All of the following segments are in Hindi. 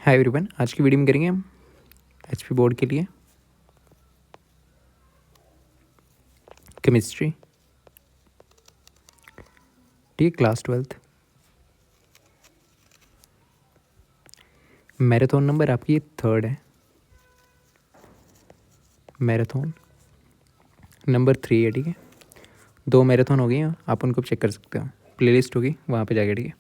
हाय एवरीवन, आज की वीडियो में करेंगे हम एचपी बोर्ड के लिए केमिस्ट्री। ठीक, क्लास 12th। मैराथन नंबर आपकी 3rd है। मैराथन नंबर 3 है। ठीक है, 2 मैराथन हो गई हैं, आप उनको चेक कर सकते हो। प्लेलिस्ट होगी वहाँ पे जाके। ठीक है,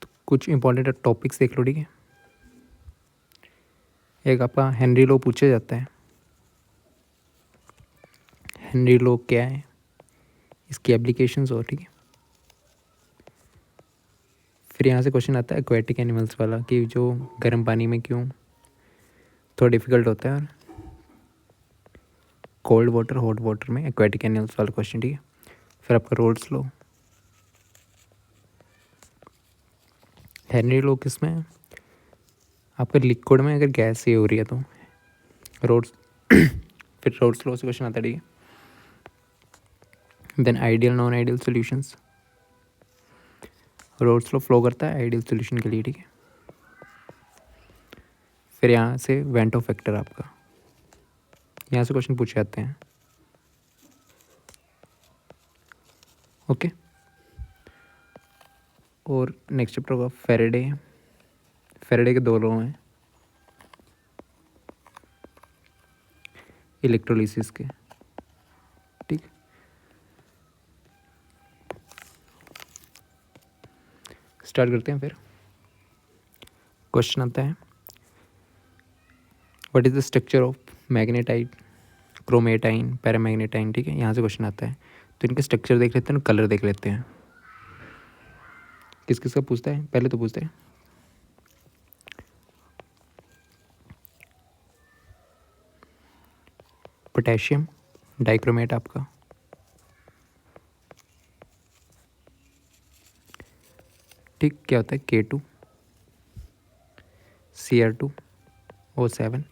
तो कुछ इंपॉर्टेंट टॉपिक्स देख लो। ठीक है, एक आपका हेनरी लॉ पूछा जाता है। हेनरी लॉ क्या है, इसकी एप्लीकेशंस हो। ठीक है, फिर यहाँ से क्वेश्चन आता है एक्वेटिक एनिमल्स वाला कि जो गर्म पानी में क्यों थोड़ा डिफिकल्ट होता है, और कोल्ड वाटर हॉट वाटर में एक्वेटिक एनिमल्स वाला क्वेश्चन। ठीक है, फिर आपका रोल्स लॉ। हेनरी लॉ किस में है, आपका लिक्विड में अगर गैस ये हो रही है तो रोड्स फिर रोड्स लॉ से क्वेश्चन आता है। ठीक है, then ideal non ideal solutions. Raoult's law follow करता है आइडियल सॉल्यूशन के लिए। ठीक है, फिर यहाँ से वेंटो फैक्टर आपका, यहाँ से क्वेश्चन पूछे जाते हैं। ओके, और नेक्स्ट चैप्टर होगा फेरेडे। फेरेडे के 2 लॉ हैं इलेक्ट्रोलिसिस के। ठीक, स्टार्ट करते हैं। फिर क्वेश्चन आता है what is the structure of magnetite, chromate ion, permanganate ion. ठीक है, यहाँ से क्वेश्चन आता है, तो इनके स्ट्रक्चर देख लेते हैं, कलर देख लेते हैं। किस किस का पूछता है, पहले तो पूछते हैं पोटेशियम डाइक्रोमेट आपका। ठीक, क्या होता है K2 Cr2O7।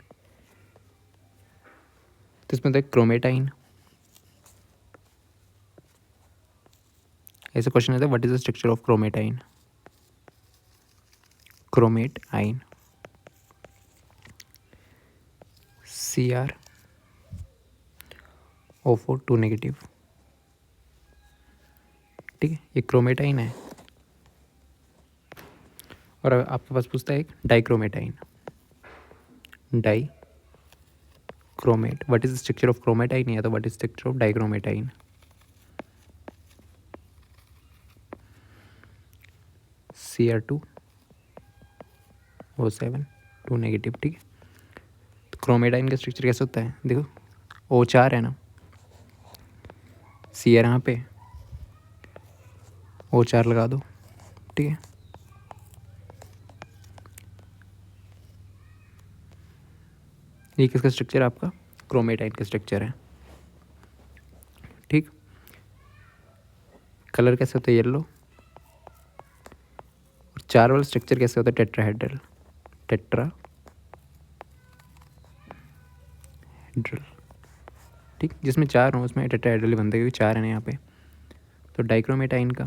तो इसमें होता है क्रोमेटाइन। ऐसा क्वेश्चन आता है what is the structure of क्रोमेटाइन, chromate आइन। Cr O4 2 negative. ठीक है, ये क्रोमेटाइन है। और अब आपके पास पूछता है एक dichromate ion, dichromate. What is the structure of chromate ion, या तो what is structure of dichromate ion. Cr2O7 2 negative. ठीक है, तो क्रोमेटाइन का स्ट्रक्चर कैसे होता है, देखो O4 है ना, Cr यहाँ पे, O4 लगा दो। ठीक है, ये किसका स्ट्रक्चर है, आपका क्रोमेटाइन का स्ट्रक्चर है। ठीक, कलर कैसे होता है, येलो। और 4 वाला स्ट्रक्चर कैसे होता है, टेट्राहेड्रल। टेट्राहेड्रल। ठीक, जिसमें 4 हो उसमें टेट्राहेड्रल ही बनता है, क्योंकि 4 है ना यहाँ पे। तो डाइक्रोमेटाइन का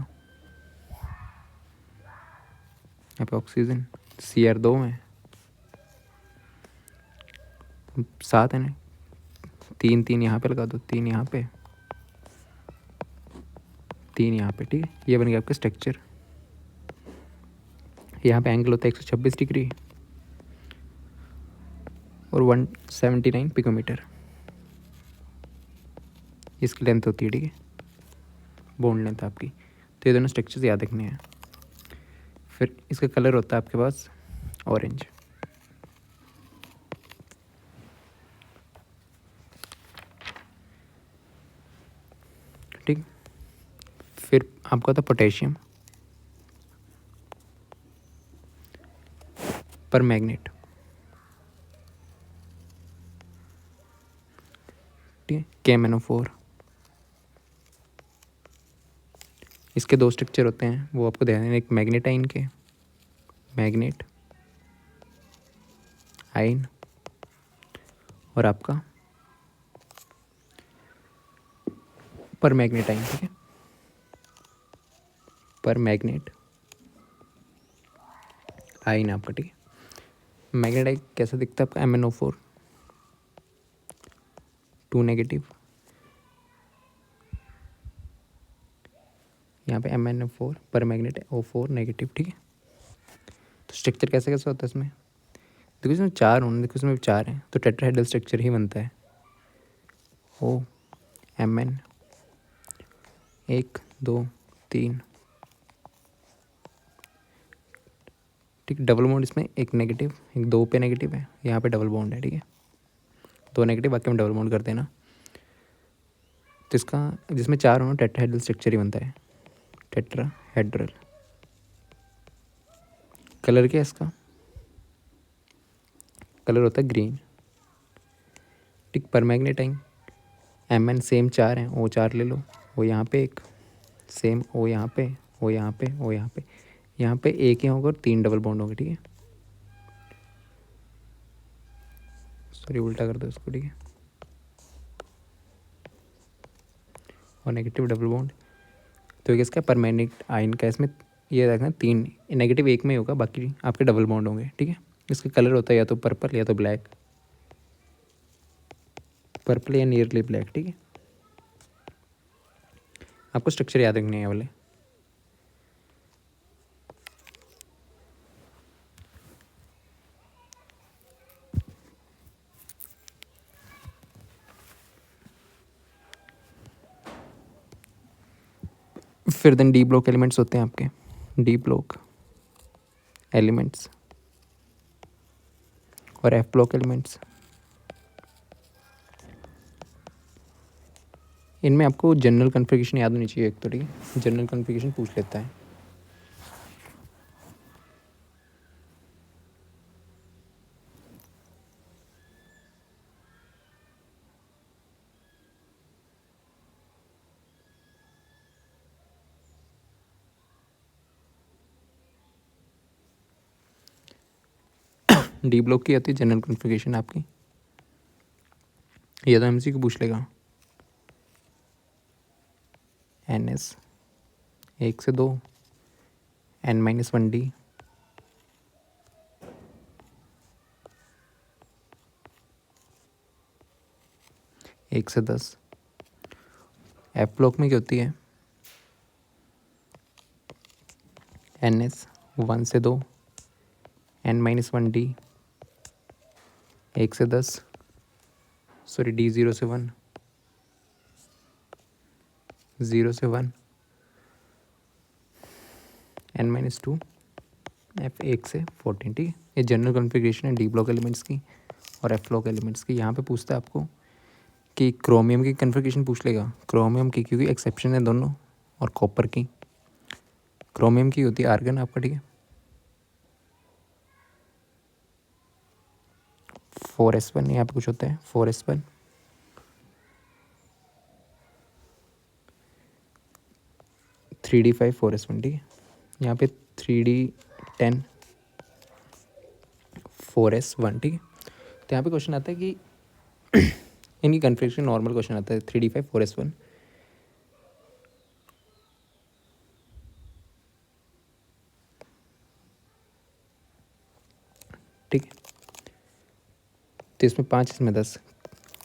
यहाँ पे ऑक्सीजन Cr2 में 7 है ना, 3 3 यहाँ पे लगा दो, 3 यहाँ पे, 3 यहाँ पे। ठीक है, ये बन गया आपका स्ट्रक्चर। यहाँ पे एंगल होता है 126 डिग्री और 179 पिकोमीटर इसकी लेंथ होती है। ठीक है, बोन्ड लेंथ आपकी। तो ये दोनों स्ट्रक्चर्स याद रखने हैं। फिर इसका कलर होता है आपके पास ऑरेंज। ठीक, फिर आपका था पोटेशियम पर मैग्नेट। ठीक है, KMnO4। इसके 2 स्ट्रक्चर होते हैं, वो आपको ध्यान देना, एक मैग्नेटाइन के, मैग्नेट आइन, और आपका पर मैग्नेटाइन। ठीक है, पर मैग्नेट आइन आपका, ठीक है। मैग्नेट आइन कैसा दिखता है आपका, MnO4 2 नेगेटिव, यहाँ पे MnO4 पर मैग्नेट O4 नेगेटिव, ठीक है। तो स्ट्रक्चर कैसे कैसे होता है इसमें, देखो इसमें 4 होने, देखो इसमें 4 हैं तो टेट्राहेड्रल स्ट्रक्चर ही बनता है। O Mn 1 2 3, ठीक। डबल बॉन्ड इसमें एक नेगेटिव, एक 2 पे नेगेटिव है, यहाँ पे डबल बॉन्ड है, ठीक है। 2 नेगेटिव, बाकी में डबल बॉन्ड कर देना। तो इसका जिसमें 4 होना टेट्राहेड्रल स्ट्रक्चर ही बनता है, टेट्राहेड्रल। कलर क्या है इसका, कलर होता है ग्रीन, ठीक। पर मैग्नेट आइन Mn सेम 4 हैं, O4 ले लो, वो यहाँ पे एक सेम, O यहाँ पे, O यहाँ पे, O यहाँ पे, यहाँ पे एक ही होगा और 3 डबल बॉन्ड होंगे, ठीक है। सॉरी उल्टा कर दो इसको, ठीक है। और नेगेटिव डबल बॉन्ड, तो ये इसका परमानेंट आयन का, इसमें ये रखना 3 नेगेटिव एक में ही होगा, बाकी आपके डबल बॉन्ड होंगे, ठीक है। इसका कलर होता है या तो पर्पल या तो ब्लैक, पर्पल या नियरली ब्लैक, ठीक है। आपको स्ट्रक्चर याद रखने हैं वाले। फिर देन डी ब्लॉक एलिमेंट्स होते हैं आपके, डी ब्लॉक एलिमेंट्स और एफ ब्लॉक एलिमेंट्स। इनमें आपको जनरल कन्फिगरेशन याद होनी चाहिए एक तो, ठीक है। जनरल कन्फिगरेशन पूछ लेता है। डी ब्लॉक की आती है जनरल कन्फिगरेशन आपकी, ये तो MCQ पूछ लेगा। NS 1 से 2, N-1D, एक से 10। एफ ब्लॉक में क्या होती है, NS 1 से 2, N-1D, 1 से 10, सॉरी D 0 से 1, 0 से 1, N-2, F 1 से 14, ठीक है। ये जनरल कॉन्फ़िगरेशन है डी ब्लॉक एलिमेंट्स की और एफ ब्लॉक एलिमेंट्स की। यहाँ पे पूछता है आपको कि क्रोमियम की कॉन्फ़िगरेशन पूछ लेगा, क्रोमियम की, क्योंकि एक्सेप्शन है दोनों, और कॉपर की। क्रोमियम की होती है आर्गन आपका, ठीक है। 4s1 यहाँ पे कुछ होता है, 4s1, थ्री डी 5 4s1, ठीक है। यहाँ पे 3D10 4s1, ठीक है। तो यहाँ पे क्वेश्चन आता है कि इनकी कन्फिगरेशन, नॉर्मल क्वेश्चन आता है 3D5 4s1, ठीक है। तो इसमें 5, इसमें 10,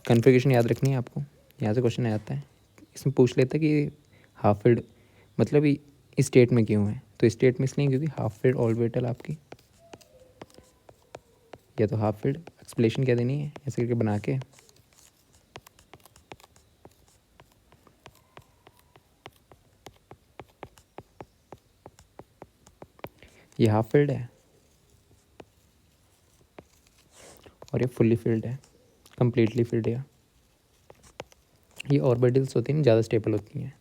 कन्फिगरेशन याद रखनी है आपको। यहाँ से क्वेश्चन आता है, इसमें पूछ लेता है कि हाफ फील्ड मतलब इस स्टेट में क्यों है, तो स्टेट में इसलिए क्योंकि हाफ फील्ड ऑर्बिटल आपकी, या तो हाफ फील्ड एक्सप्लेनेशन क्या देनी है ऐसे करके बना के, ये हाफ फील्ड है और ये फुल्ली फील्ड है, कम्प्लीटली फील्ड है। ये ऑर्बिटल्स होती हैं ज़्यादा स्टेबल होती हैं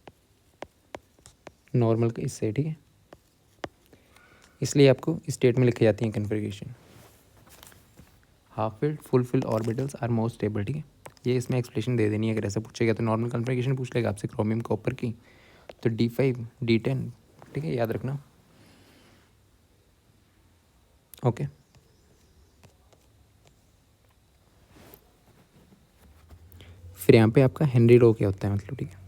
नॉर्मल के इससे, ठीक है। इसलिए आपको स्टेट में लिखी जाती हैं configuration. Half filled, full filled orbitals are most stable, ठीक है। ये इसमें एक्सप्लेनेशन दे देनी है, अगर ऐसा पूछेगा तो नॉर्मल कन्फिगरेशन पूछ लेगा आपसे क्रोमियम कॉपर की, तो D5 D10, ठीक है, याद रखना। ओके, फिर यहाँ पे आपका हेनरी रो क्या होता है, मतलब, ठीक है।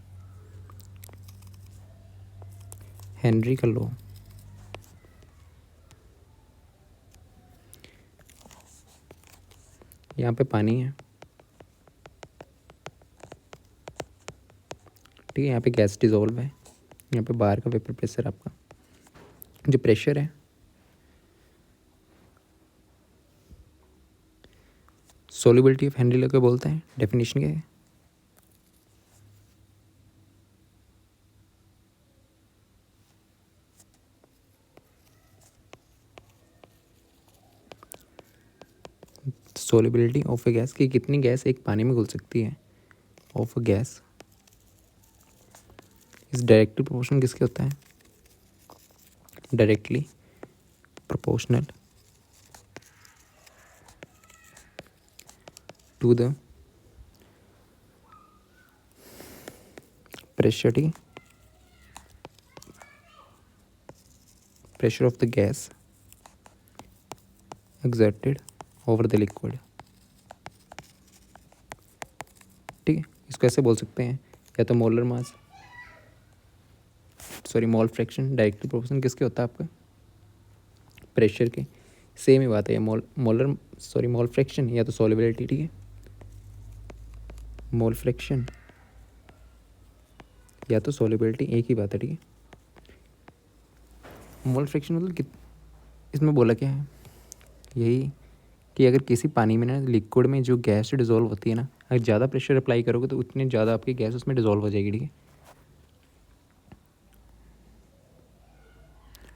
हेनरी का लॉ। यहाँ पे पानी है, ठीक है, यहाँ पे गैस डिजोल्व है, यहाँ पे बाहर का वेपर प्रेशर आपका जो प्रेशर है सोल्युबिलिटी ऑफ हेनरी लॉ क्या बोलते हैं, डेफिनेशन क्या है? सोल्युबिलिटी ऑफ ए गैस की कितनी गैस एक पानी में घुल सकती है of a gas is directly proportional किसके होता है? Directly proportional to the pressure, ठीक है, pressure of the gas exerted over the liquid, ठीक है। इसको ऐसे बोल सकते हैं या तो molar mass, sorry mole fraction directly proportional किसके होता है आपका? प्रेशर के। सेम ही बात है, मोलर सॉरी मोल फ्रैक्शन या तो सॉल्युबिलिटी, ठीक है, मोल फ्रैक्शन या तो सॉल्युबिलिटी एक ही बात है, ठीक है। मोल फ्रैक्शन मतलब इसमें बोला क्या है, यही कि अगर किसी पानी में ना लिक्विड में जो गैस डिजोल्व होती है ना, अगर ज़्यादा प्रेशर अप्लाई करोगे तो उतनी ज़्यादा आपकी गैस उसमें डिजोल्व हो जाएगी, ठीक है,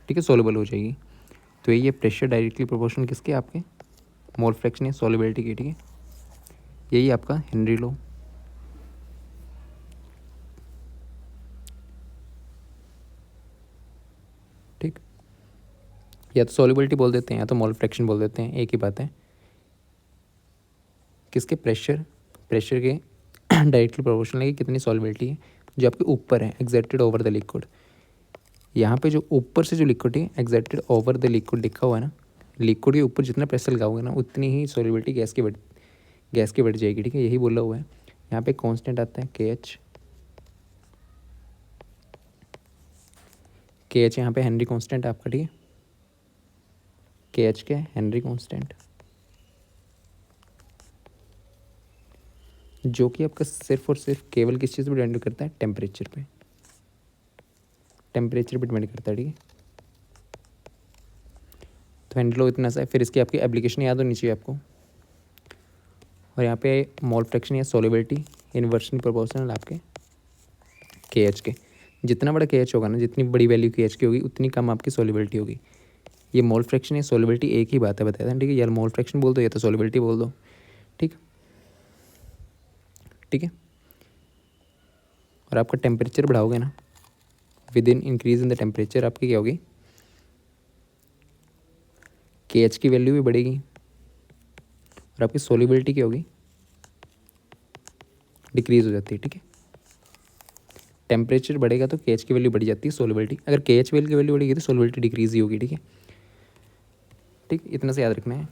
ठीक है, सोल्यूबल हो जाएगी। तो ये प्रेशर डायरेक्टली प्रोपोर्शनल किसके आपके? मोल फ्रैक्शन या सॉल्युबिलिटी की, ठीक है। यही आपका हेनरी लॉ। ठीक, या तो सॉल्युबिलिटी बोल देते हैं या तो मोल फ्रैक्शन बोल देते हैं, एक ही बात है। किसके? प्रेशर के डायरेक्टली प्रोपोर्शनल है कि कितनी सॉल्युबिलिटी है जो आपके ऊपर है एक्सर्टेड ओवर द लिक्विड। यहाँ पे जो ऊपर से जो लिक्विड है एक्सर्टेड ओवर द लिक्विड लिखा हुआ है ना, लिक्विड के ऊपर जितना प्रेशर लगाओगे ना उतनी ही सॉल्युबिलिटी गैस की बढ़ जाएगी, ठीक है, यही बोला हुआ है। यहाँ पे कांस्टेंट आता है के एच यहाँ पे हेनरी कांस्टेंट आपका, ठीक है, के एच क्या है? हेनरी कांस्टेंट, जो कि आपका सिर्फ और सिर्फ केवल किस चीज़ पर डिपेंड करता है? टेम्परेचर पे डिपेंड करता है, ठीक है। तो हेनरी लॉ इतना सा है। फिर इसकी आपकी एप्लीकेशन याद होनी चाहिए आपको। और यहाँ पे मोल फ्रैक्शन या सॉल्युबिलिटी इनवर्सली प्रोपोर्शनल आपके के एच के। जितना बड़ा के एच होगा ना, जितनी बड़ी वैल्यू के एच की होगी उतनी कम आपकी सॉल्युबिलिटी होगी। ये मोल फ्रैक्शन या सॉल्युबिलिटी एक ही बात है, बताया था, ठीक है। यार मोल फ्रैक्शन बोल दो या तो सॉल्युबिलिटी बोल दो, ठीक ठीक है। और आपका टेम्परेचर बढ़ाओगे ना, with in increase in the temperature आपकी क्या होगी? के एच की वैल्यू भी बढ़ेगी और आपकी सॉल्युबिलिटी क्या होगी? डिक्रीज हो जाती है, ठीक है। टेम्परेचर बढ़ेगा तो के एच की वैल्यू बढ़ जाती है, सॉल्युबिलिटी, अगर के एच वैल्यू की वैल्यू बढ़ेगी तो सॉल्युबिलिटी डिक्रीज ही होगी, ठीक है। ठीक, इतना से याद रखना है।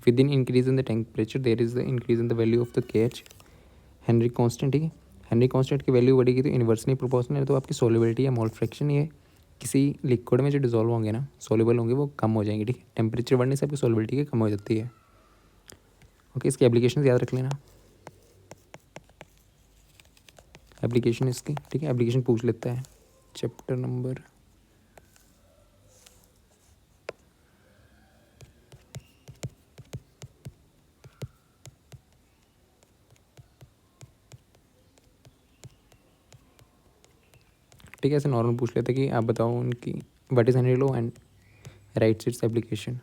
With in increase in the temperature there is the increase in the value of the K H Henry constant, ठीक है। हेनरी कांस्टेंट की वैल्यू बढ़ेगी तो इनवर्सली प्रोपोर्शनल है, तो आपकी सॉल्युबिलिटी या मोल फ्रैक्शन ये किसी लिक्विड में जो डिजोल्व होंगे ना, सॉल्युबल होंगे, वो कम हो जाएंगे, ठीक है। टेम्परेचर बढ़ने से आपकी सॉल्युबिलिटी की कम हो जाती है। ओके, इसकी एप्लीकेशन याद रख लेना, एप्लीकेशन इसकी, ठीक है। एप्लीकेशन पूछ लेता है चैप्टर नंबर ठीक है, ऐसे नॉर्मल पूछ लेते कि आप बताओ उनकी what is Henry law and rights its application.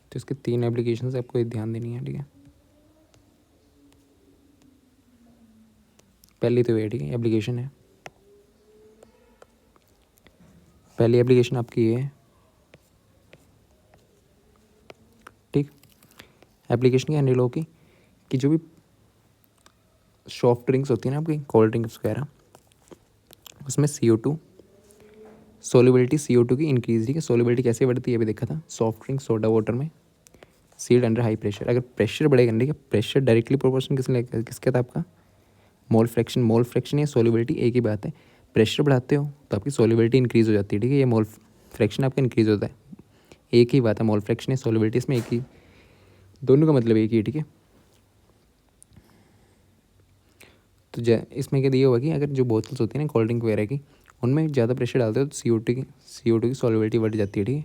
तो इसके 3 एप्लीकेशन से आपको ध्यान देनी है, ठीक है। पहली तो ये, ठीक है, एप्लीकेशन है। पहली एप्लीकेशन आपकी ये है, ठीक। एप्लीकेशन की हेनरी लॉ की कि जो भी सॉफ्ट ड्रिंक्स होती है ना आपकी, कोल्ड ड्रिंक्स वगैरह, उसमें CO2 सोल्युबिलिटी CO2 की इंक्रीज, ठीक है। सोल्युबिलिटी कैसे बढ़ती है अभी देखा था, सॉफ्ट ड्रिंक सोडा वाटर में सील्ड अंडर हाई प्रेशर। अगर प्रेशर बढ़ेगा, ठीक है, प्रेशर डायरेक्टली प्रोपोर्शन किसके था आपका? मोल फ्रैक्शन या सॉल्युबिलिटी एक ही बात है। प्रेशर बढ़ाते हो तो आपकी सॉल्युबिलिटी इंक्रीज़ हो जाती है, ठीक है। ये मोल फ्रैक्शन आपका इंक्रीज़ होता है, एक ही बात है। मोल फ्रैक्शन या सॉल्युबिलिटी इसमें एक ही, दोनों का मतलब एक ही है, ठीक है। तो इसमें क्या दिया हुआ कि अगर जो बोतल्स होती है ना कोल्ड ड्रिंक वगैरह की, उनमें ज़्यादा प्रेशर डालते हो तो CO2 की सॉल्युबिलिटी बढ़ जाती है, ठीक है।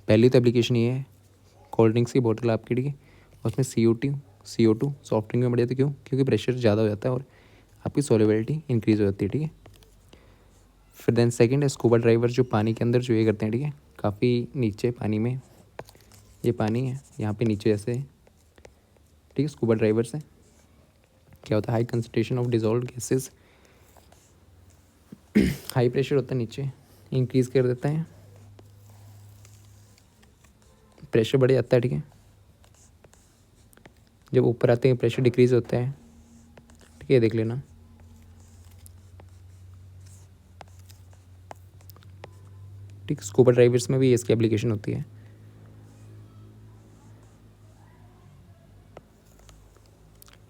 पहली तो एप्लीकेशन ये है, कोल्ड ड्रिंक्स की बोतल आपकी, ठीक है, उसमें CO2 सॉफ्ट ड्रिंक में बढ़ जाती है। क्यों? क्योंकि प्रेशर ज़्यादा हो जाता है और आपकी सॉल्युबिलिटी इंक्रीज़ हो जाती है, ठीक है। फिर देन सेकंड है स्कूबा ड्राइवर, जो पानी के अंदर जो ये करते हैं, ठीक है, काफ़ी नीचे पानी में, ये पानी है यहाँ पे नीचे ऐसे, ठीक है। स्कूबा ड्राइवर से क्या होता है, high concentration of dissolve gases, high pressure होता है नीचे, इंक्रीज़ कर देता है, प्रेशर बढ़ जाता है, ठीक है। जब ऊपर आते हैं प्रेशर डिक्रीज़ होता है, ठीक है, देख लेना। ठीक, स्कूबा ड्राइवर्स में भी इसकी एप्लीकेशन होती है।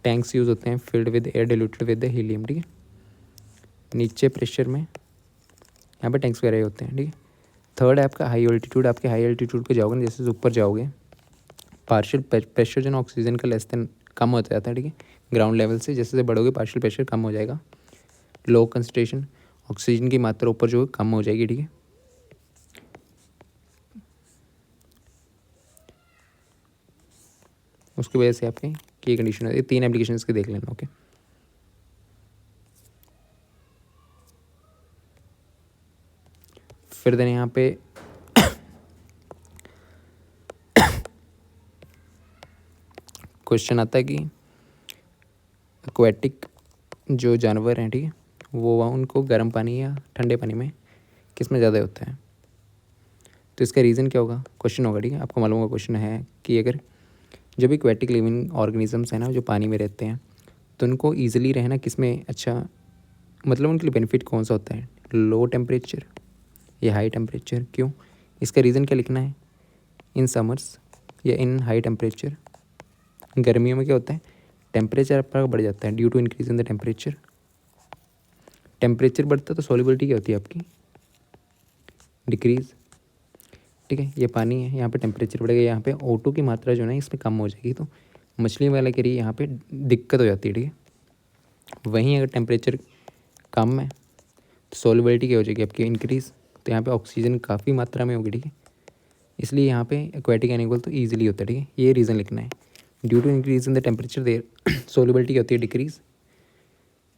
टैंक्स यूज़ होते हैं filled with air diluted with helium, ठीक है। नीचे प्रेशर में यहाँ पे टैंक्स वगैरह होते हैं, ठीक है। थर्ड है आपका हाई एल्टीट्यूड, आपके हाई एल्टीट्यूड पे जाओगे ना, जैसे ऊपर जाओगे, पार्शियल प्रेशर जो ना ऑक्सीजन का लेस देन कम होता जाता है, ठीक है। ग्राउंड लेवल से जैसे जैसे बढ़ोगे पार्शियल प्रेशर कम हो जाएगा, लो कंसंट्रेशन, ऑक्सीजन की मात्रा ऊपर जो है कम हो जाएगी, ठीक है। उसकी वजह से आपके की कंडीशन है। ये 3 एप्लीकेशन इसके देख लेना, ओके। फिर देन यहाँ पे क्वेश्चन आता है कि एक्वेटिक जो जानवर हैं, ठीक है, वो वहाँ उनको गर्म पानी या ठंडे पानी में किस में ज़्यादा होता है, तो इसका रीज़न क्या होगा, क्वेश्चन होगा, ठीक है। आपको मालूम होगा क्वेश्चन है कि अगर जो भी एक्वेटिक लिविंग ऑर्गेनिजम्स हैं ना, जो पानी में रहते हैं, तो उनको ईजिली रहना किस में अच्छा, मतलब उनके लिए बेनिफिट कौन सा होता है, लो टेम्परेचर या हाई टेम्परेचर। क्यों? इसका रीज़न क्या लिखना है, इन समर्स या इन हाई टेम्परेचर। गर्मियों में क्या होता है, टेम्परेचर आपका बढ़ जाता है due to increase in the temperature. Temperature बढ़ता है तो सॉल्युबिलिटी क्या होती है आपकी, डिक्रीज, ठीक है। ये पानी है, यहाँ पे टेम्परेचर बढ़ेगा, यहाँ पे O2 की मात्रा जो है इसमें कम हो जाएगी, तो मछली वाले के लिए यहाँ पे दिक्कत हो जाती है, ठीक है। वहीं अगर टेम्परेचर कम है तो सॉल्युबिलिटी क्या हो जाएगी आपकी, इंक्रीज़, तो यहाँ पे ऑक्सीजन काफ़ी मात्रा में होगी, ठीक है। इसलिए यहाँ पे एक्वेटिक एनिमल तो ईजिली होता है, ठीक है। ये रीज़न लिखना है, due to increase in the temperature their solubility क्या होती है, डिक्रीज़।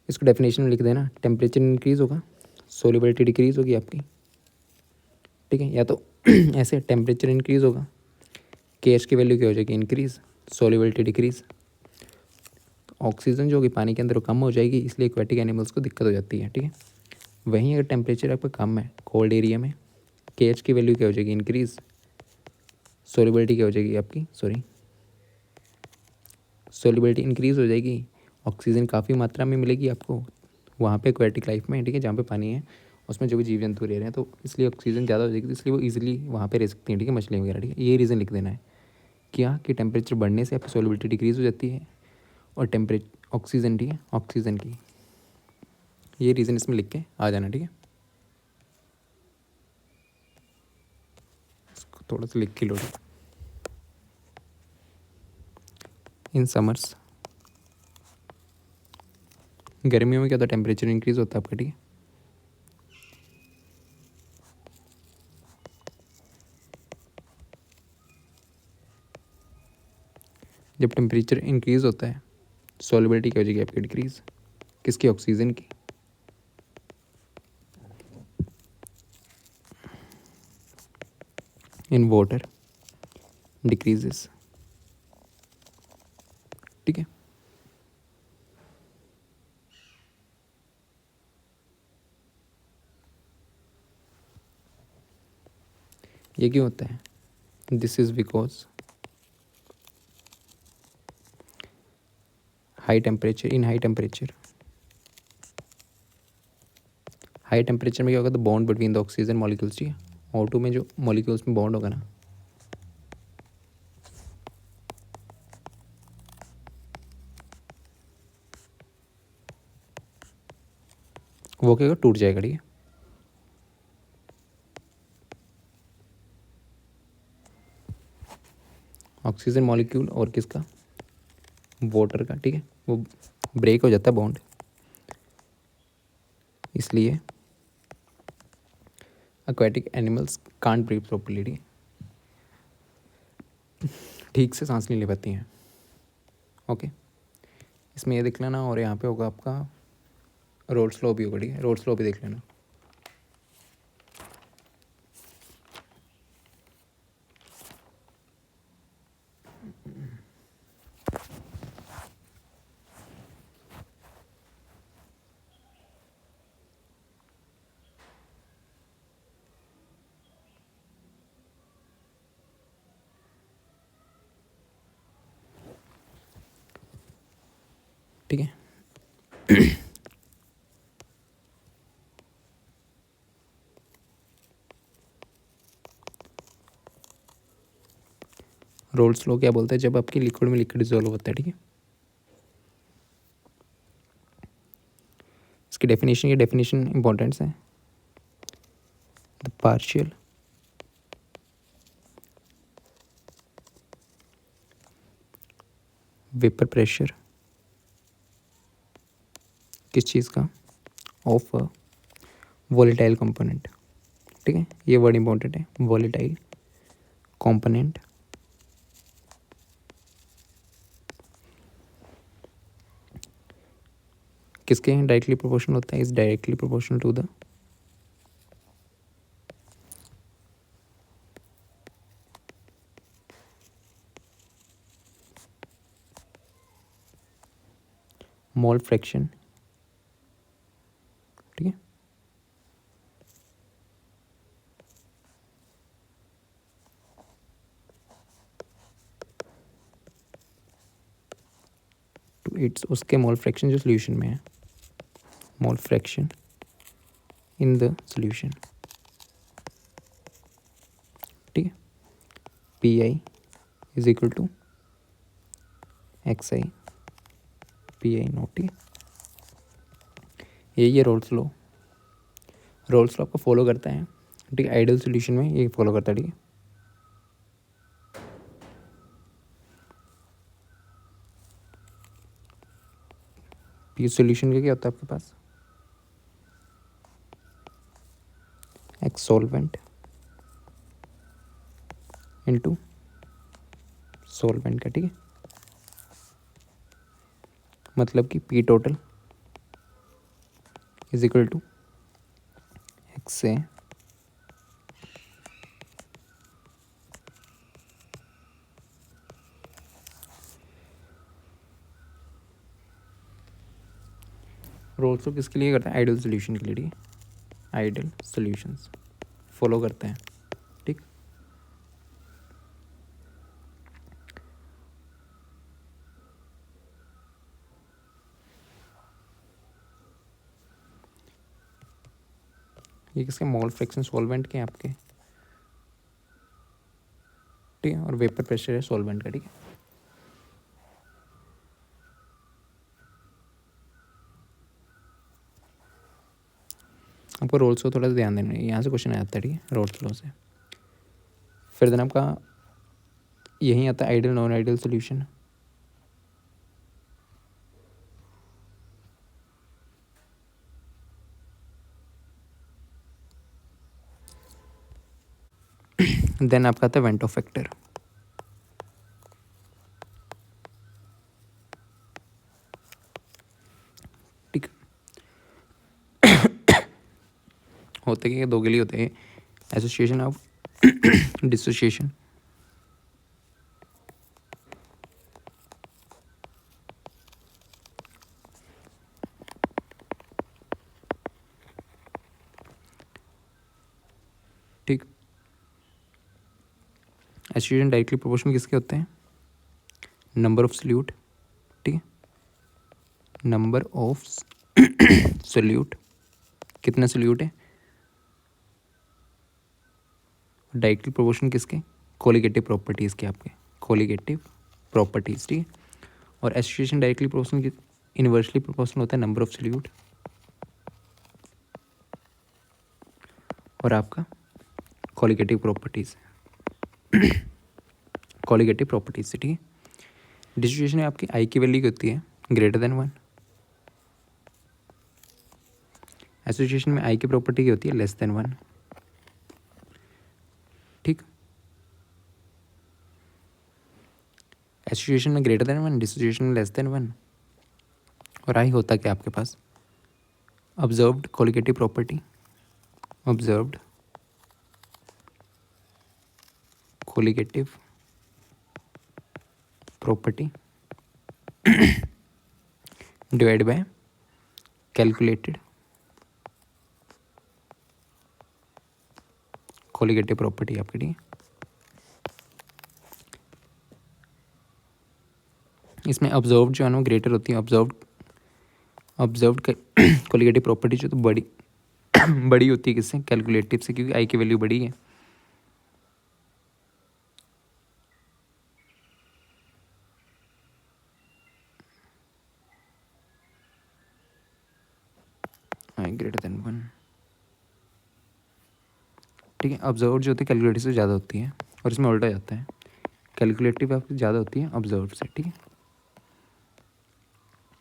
इसको डेफिनेशन में लिख देना, टेम्परेचर इंक्रीज़ होगा, सॉल्युबिलिटी डिक्रीज़ होगी आपकी, ठीक है। या तो ऐसे टेम्परेचर इंक्रीज़ होगा, KH की वैल्यू क्या हो जाएगी, इंक्रीज़, सॉल्युबिलिटी डिक्रीज़, ऑक्सीजन जो होगी पानी के अंदर वो कम हो जाएगी, इसलिए एक्वेटिक एनिमल्स को दिक्कत हो जाती है, ठीक है। वहीं अगर टेम्परेचर आपका कम है कोल्ड एरिया में, KH की वैल्यू क्या हो जाएगी, इंक्रीज़, सॉल्युबिलिटी क्या हो जाएगी आपकी, सॉल्युबिलिटी इंक्रीज़ हो जाएगी, ऑक्सीजन काफ़ी मात्रा में मिलेगी आपको वहाँ पे एक्वेटिक लाइफ में, ठीक है, जहाँ पे पानी है उसमें जो भी जीव जंतु रह रहे हैं, तो इसलिए ऑक्सीजन ज़्यादा हो जाएगी, तो इसलिए वो ईजिली वहाँ पे रह सकती हैं, ठीक है, मछली वगैरह, ठीक है। ये रीज़न लिख देना है क्या, कि टेम्परेचर बढ़ने से आपकी सॉल्युबिलिटी डिक्रीज़ हो जाती है, और टेम्परेचर ऑक्सीजन, ठीक है, ऑक्सीजन की, ये रीज़न इसमें लिख के आ जाना, ठीक है। इसको थोड़ा सा लिख के लो। इन समर्स, गर्मियों में क्या होता है, टेम्परेचर इंक्रीज़ होता है आपका, ठीक है। जब टेम्परेचर इंक्रीज़ होता है सॉल्युबिलिटी क्या हो जाएगी आपकी, डिक्रीज़, किसकी, ऑक्सीजन की। इन वाटर डिक्रीजेस, ठीक है। ये क्यों होता है, this is because high temperature, in high temperature, high temperature में क्या होगा, तो bond between the oxygen molecules, ठीक है, O2 में जो मॉलिक्यूल्स में बॉन्ड होगा ना, वो क्या टूट जाएगा, ठीक है। ऑक्सीजन मॉलिक्यूल और किसका, वाटर का, ठीक है, वो ब्रेक हो जाता है बॉन्ड, इसलिए aquatic animals can't breathe properly, ठीक से सांस नहीं ले पाती हैं। ओके, इसमें ये देख लेना, और यहाँ पे होगा आपका रोड स्लो भी होगा, ठीक है, रोड स्लो भी देख लेना। ठीक है, रोल स्लो क्या बोलते हैं, जब आपकी लिक्विड में लिक्विड डिजोल्व होता है, ठीक है। इसकी डेफिनेशन, ये डेफिनेशन इंपॉर्टेंट्स है। द पार्शियल वेपर प्रेशर किस चीज़ का, ऑफ अ वॉलेटाइल कंपोनेंट, ठीक है, ये वर्ड इंपॉर्टेंट है, वॉलेटाइल कंपोनेंट किसके डायरेक्टली प्रोपोर्शनल होता है, is directly proportional to the mole fraction, ठीक है, टू इट्स, उसके मोल फ्रैक्शन जो सोल्यूशन में है, mole fraction in the solution, ठीक है, P I is equal to X I P I naught, ठीक है। ये रोल्स लॉ, रोल्स लॉ आपको फॉलो करता है, ठीक है, आइडियल सोल्यूशन में ये फॉलो करता है, ठीक है। पी सोल्यूशन का क्या होता है आपके पास, एक्स सॉल्वेंट इनटू सॉल्वेंट का, ठीक है, मतलब कि P total is equal to X से रोल्स लॉ किसके लिए करता है, आइडियल सोल्यूशन के लिए, ठीक है, आइडियल सोल्यूशंस फॉलो करते हैं, ठीक। ये किसके, मोल फ्रैक्शन सॉल्वेंट के आपके, ठीक है, और वेपर प्रेशर है सॉल्वेंट का, ठीक है। आपको रोल्स को थोड़ा सा ध्यान देना है, यहाँ से क्वेश्चन आता है, ठीक है, रोल्स लॉ से। फिर देन आपका यहीं आता है ideal non ideal solution, then आपका आता है वेंटो फैक्टर, ठीक। होते क्या, दो के लिए होते हैं, एसोसिएशन ऑफ डिसोसिएशन, ठीक। एसोसिएशन डायरेक्टली प्रोपोर्शनल किसके होते हैं, नंबर ऑफ सल्यूट, ठीक है, नंबर ऑफ सल्यूट, कितने सल्यूट है, डायरेक्टली प्रोपोर्शनल किसके, कोलिगेटिव प्रॉपर्टीज़ के, आपके कोलिगेटिव प्रॉपर्टीज़, ठीक है। और association directly proportional inversely proportional होता है नंबर ऑफ सल्यूट और आपका कॉलिगेटिव प्रॉपर्टीज़, कॉलिगेटिव प्रॉपर्टीज से, ठीक है। डिस्ट्रीब्यूशन में आपकी आई की वैल्यू होती है ग्रेटर देन 1, एसोसिएशन में आई की प्रॉपर्टी की होती है लेस देन 1, ठीक। एसोसिएशन में ग्रेटर देन 1, डिसोसिएशन में लेस देन 1, और आई होता क्या आपके पास observed colligative property, observed colligative property divide by calculated colligative property आपके लिए। इसमें ऑब्जर्व्ड जो है ना ग्रेटर होती है, ऑब्जर्व्ड कॉलिगेटिव प्रॉपर्टी जो तो बड़ी बड़ी होती है किससे, कैलकुलेटिव से, क्योंकि आई की वैल्यू बड़ी है। आई ग्रेटर देन 1, ठीक है। ऑब्जर्व जो होती है कैलकुलेटिव से ज़्यादा होती है, और इसमें उल्टा जाता है, कैलकुलेटिव आपकी ज़्यादा होती है ऑब्जर्व से, ठीक है।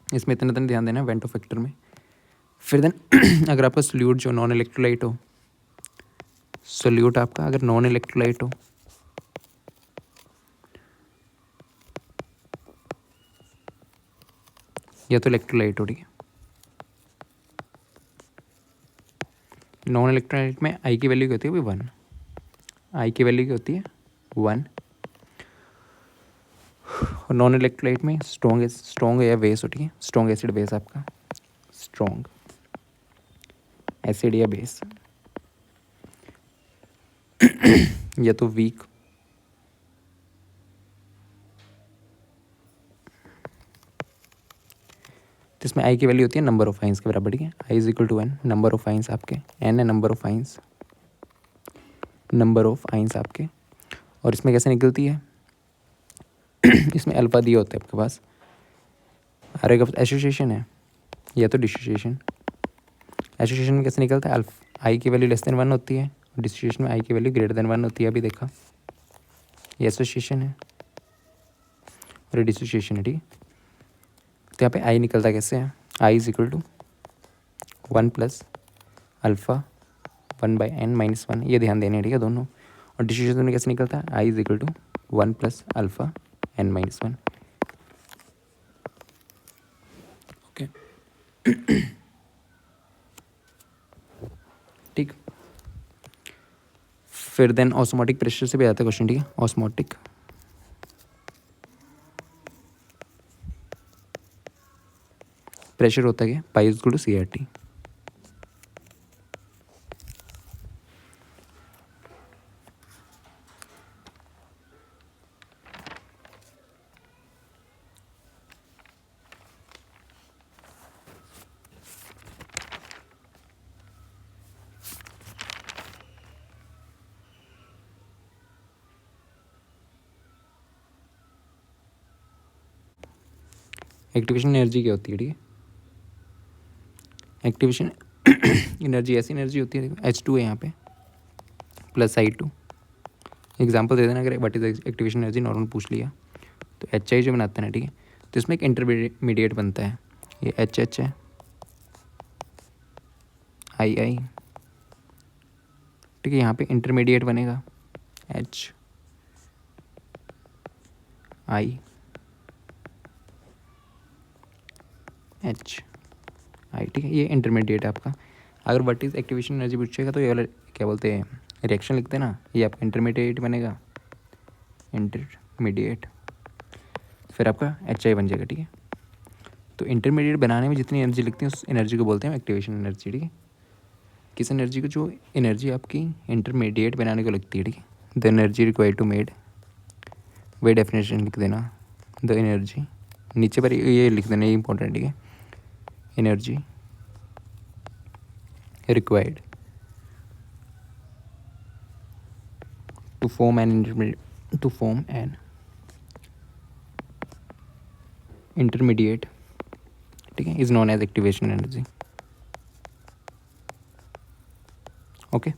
इसमें इतना ध्यान देना है वेंटो फैक्टर में। फिर देन अगर आपका सोल्यूट जो नॉन इलेक्ट्रोलाइट हो, सोल्यूट आपका अगर नॉन इलेक्ट्रोलाइट हो, या तो इलेक्ट्रोलाइट हो, ठीक है। नॉन इलेक्ट्रोलाइट में आई की वैल्यू क्या होती है भाई 1, आई की वैल्यू क्या होती है 1, और नॉन इलेक्ट्रोलाइट में स्ट्रॉन्ग या बेस हो, ठीक है। स्ट्रॉन्ग एसिड बेस आपका, स्ट्रॉन्ग एसिड या बेस, या तो वीक, तो इसमें आई की वैल्यू होती है नंबर ऑफ आइंस के बराबर, ठीक है। I is equal to n, number of ions आपके, एन है number of ions, number of ions आपके। और इसमें कैसे निकलती है इसमें अल्फा दिया होता है आपके पास, आर का एसोसिएशन है या तो डिसोसिएशन। एसोसिएशन में कैसे निकलता है, अल्फा आई की वैल्यू लेस देन 1 होती है, डिसोसिएशन में आई की वैल्यू ग्रेटर देन 1 होती है, अभी देखा, ये एसोसिएशन है और डिसोसिएशन है, ठीक है। तो यहाँ पे आई निकलता कैसे है, i is equal to 1 plus alpha 1/n-1, ये ध्यान देने, ठीक है दोनों। और डिसोसिएशन में कैसे निकलता है, i is equal to 1 plus alpha n-1, okay ठीक। फिर देन ऑस्मोटिक प्रेशर से भी आता है क्वेश्चन, ठीक है। ऑस्मोटिक प्रेशर होता है pi is equal to CRT। Activation energy क्या होती है, ठीक है। एक्टिवेशन एनर्जी ऐसी एनर्जी होती है, देखो H2 है यहाँ पे प्लस I2। एग्जांपल दे देना, अगर what is activation energy normal पूछ लिया तो HI जो बनाता है ना, ठीक है, तो इसमें एक इंटरमीडिएट बनता है, ये HH है, II, ठीक है। यहाँ पे इंटरमीडिएट बनेगा HI, HI, ठीक है, ये इंटरमीडिएट आपका। अगर व्हाट इज एक्टिवेशन एनर्जी पूछेगा तो ये वाला क्या बोलते हैं, रिएक्शन लिखते हैं ना, ये आपका इंटरमीडिएट बनेगा, इंटरमीडिएट, फिर आपका HI बन जाएगा, ठीक है। तो इंटरमीडिएट बनाने में जितनी एनर्जी लगती है उस एनर्जी को बोलते हैं एक्टिवेशन एनर्जी, ठीक है। किस एनर्जी को, जो एनर्जी आपकी इंटरमीडिएट बनाने को लगती है, ठीक है। The energy required to made, वे डेफिनेशन लिख देना, द एनर्जी, नीचे पर ये लिख देना, ये इंपॉर्टेंट, ठीक है। Energy required to form an intermediate, ठीक है, is known as activation energy, okay.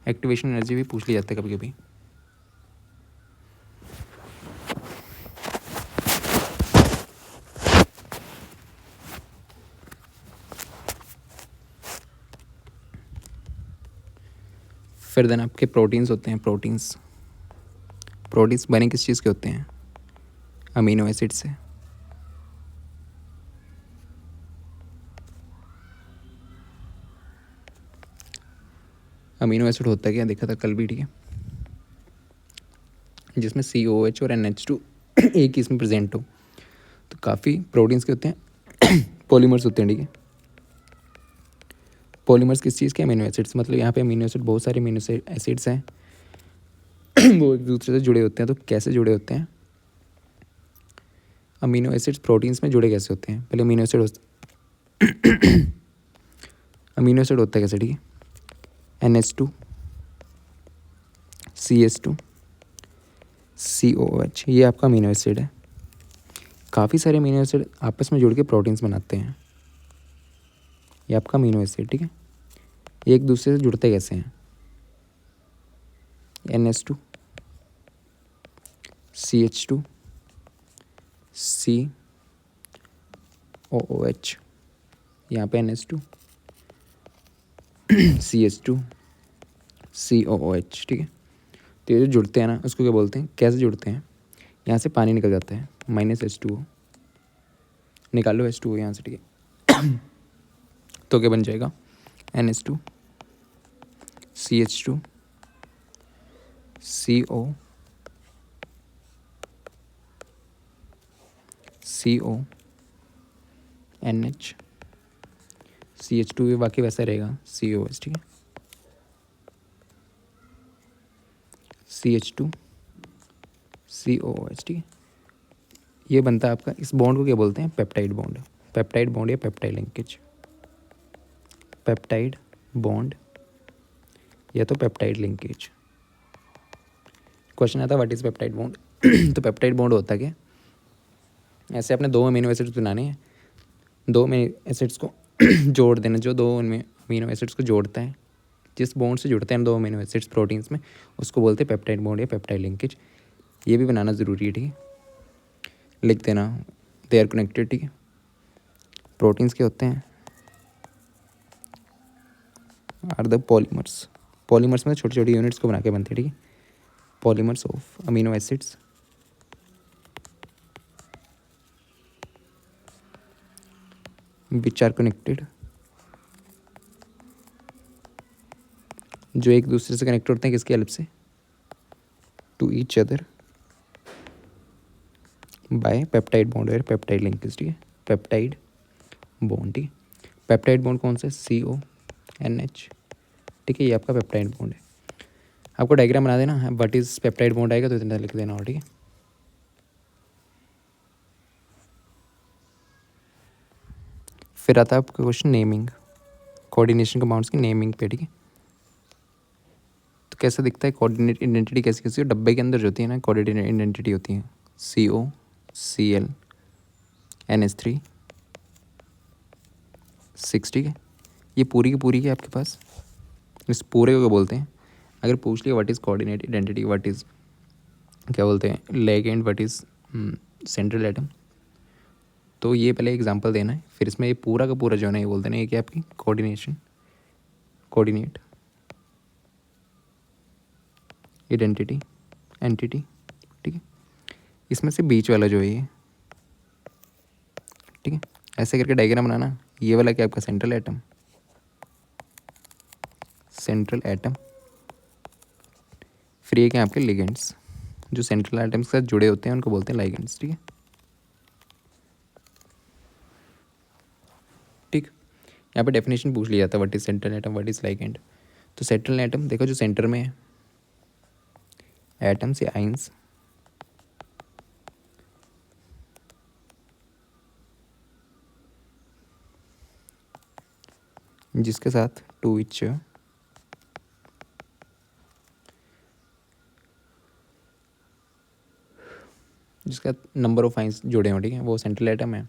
Activation energy भी पूछ ली जाती है कभी कभी। फिर देन आपके प्रोटीन्स होते हैं। प्रोटीन्स बने किस चीज़ के होते हैं? अमीनो एसिड से। अमीनो एसिड होता है क्या, देखा था कल भी, ठीक है, जिसमें COH और NH2 एक ही इसमें प्रेजेंट हो। तो काफ़ी प्रोटीन्स के होते हैं पॉलीमर्स होते हैं, ठीक है। पॉलीमर्स किस चीज़ के? Amino acids. मतलब यहाँ पे अमीनो एसिड, बहुत सारे अमीनो एसिड्स हैं वो एक दूसरे से जुड़े होते हैं। तो कैसे जुड़े होते हैं? अमीनो एसिड्स प्रोटीन्स में जुड़े कैसे होते हैं? पहले अमीनो एसिड अमीनो एसिड होता है कैसे, ठीक है, NH2 CH2 COH, ये आपका अमीनो एसिड है। काफ़ी सारे अमीनो एसिड आपस में जुड़ के प्रोटीन्स बनाते हैं। ये आपका अमीनो एसिड, ठीक है। ये एक दूसरे से जुड़ते कैसे हैं? NH2 CH2 COOH, यहाँ पे NH2 CH2 COOH, ठीक है। तो ये जो जुड़ते हैं ना, उसको क्या बोलते हैं? कैसे जुड़ते हैं? यहाँ से पानी निकल जाता है, -H2O, निकालो H2O यहाँ से, ठीक है तो क्या बन जाएगा? NH2 CH2 NH CH2 भी बाकी वैसा रहेगा, COH, ठीक है, CH2 COOH, ठीक है। ये बनता है आपका, इस बॉन्ड को क्या बोलते हैं? Peptide bond. पेप्टाइड बॉन्ड या पेप्टाइड लिंकेज। पेप्टाइड बॉन्ड या तो पेप्टाइड लिंकेज। क्वेश्चन आता है व्हाट इज़ पेप्टाइड बॉन्ड तो पेप्टाइड बॉन्ड होता है क्या? ऐसे अपने दो अमीनो एसिड्स बनाने हैं, दो अमीनो एसिड्स को जोड़ देना, जो दो उनमें अमीनो एसिड्स को जोड़ता है, जिस बॉन्ड से जुड़ते हैं दो अमीनो एसिड्स प्रोटीन्स में, उसको बोलते हैं पेप्टाइड बॉन्ड या पेप्टाइड लिंकेज। ये भी बनाना ज़रूरी है, ठीक है, लिख देना, दे आर कनेक्टेड, ठीक है। प्रोटीन्स के होते हैं आर द पॉलीमर्स। पॉलीमर्स में छोटी छोटी यूनिट्स को बना के बनते हैं, ठीक है। Polymers of amino acids which are connected, जो एक दूसरे से कनेक्ट होते हैं किसकी हेल्प से? To each other by peptide bond और पेप्टाइड लिंकेज, ठीक है। पेप्टाइड बॉन्ड, ठीक है। पेप्टाइड बॉन्ड कौन सा है? CONH, ठीक है, ये आपका पेप्टाइड बॉन्ड है। आपको डायग्राम बना देना है, व्हाट इज पेप्टाइड बॉन्ड आएगा तो इतना लिख देना, और ठीक है। फिर आता है आपका क्वेश्चन नेमिंग, कोऑर्डिनेशन कंपाउंड्स की नेमिंग पे, ठीक है। तो कैसे दिखता है कोऑर्डिनेट आइडेंटिटी? कैसी कैसी? डब्बे के अंदर जो होती है ना, कोऑर्डिनेट आइडेंटिटी होती है COCl NH3 6, ठीक है। ये पूरी की पूरी है आपके पास, इस पूरे को क्या बोलते हैं? अगर पूछ लिया what is coordinate identity, what is, क्या बोलते हैं, ligand, what is central atom, तो ये पहले एग्जांपल देना है, फिर इसमें ये पूरा का पूरा जो है ना, ये बोल देना है कि आपकी कोऑर्डिनेट आइडेंटिटी एंटिटी, ठीक है। इसमें से बीच वाला जो है ये, ठीक है, ऐसे करके डायग्राम बनाना। ये वाला क्या आपका सेंट्रल एटम, फिर ये क्या आपके लिगेंड्स, जो सेंट्रल एटम्स के साथ जुड़े होते हैं उनको बोलते हैं लाइगेंड्स, ठीक है। ठीक, यहाँ पे डेफिनेशन पूछ लिया जाता है what is central atom, what is ligand. तो सेंट्रल एटम देखो, जो सेंटर में है एटम्स या आइंस, जिसके साथ टू इच जिसका नंबर ऑफ आइंस जुड़े हों, ठीक है, वो सेंट्रल एटम है।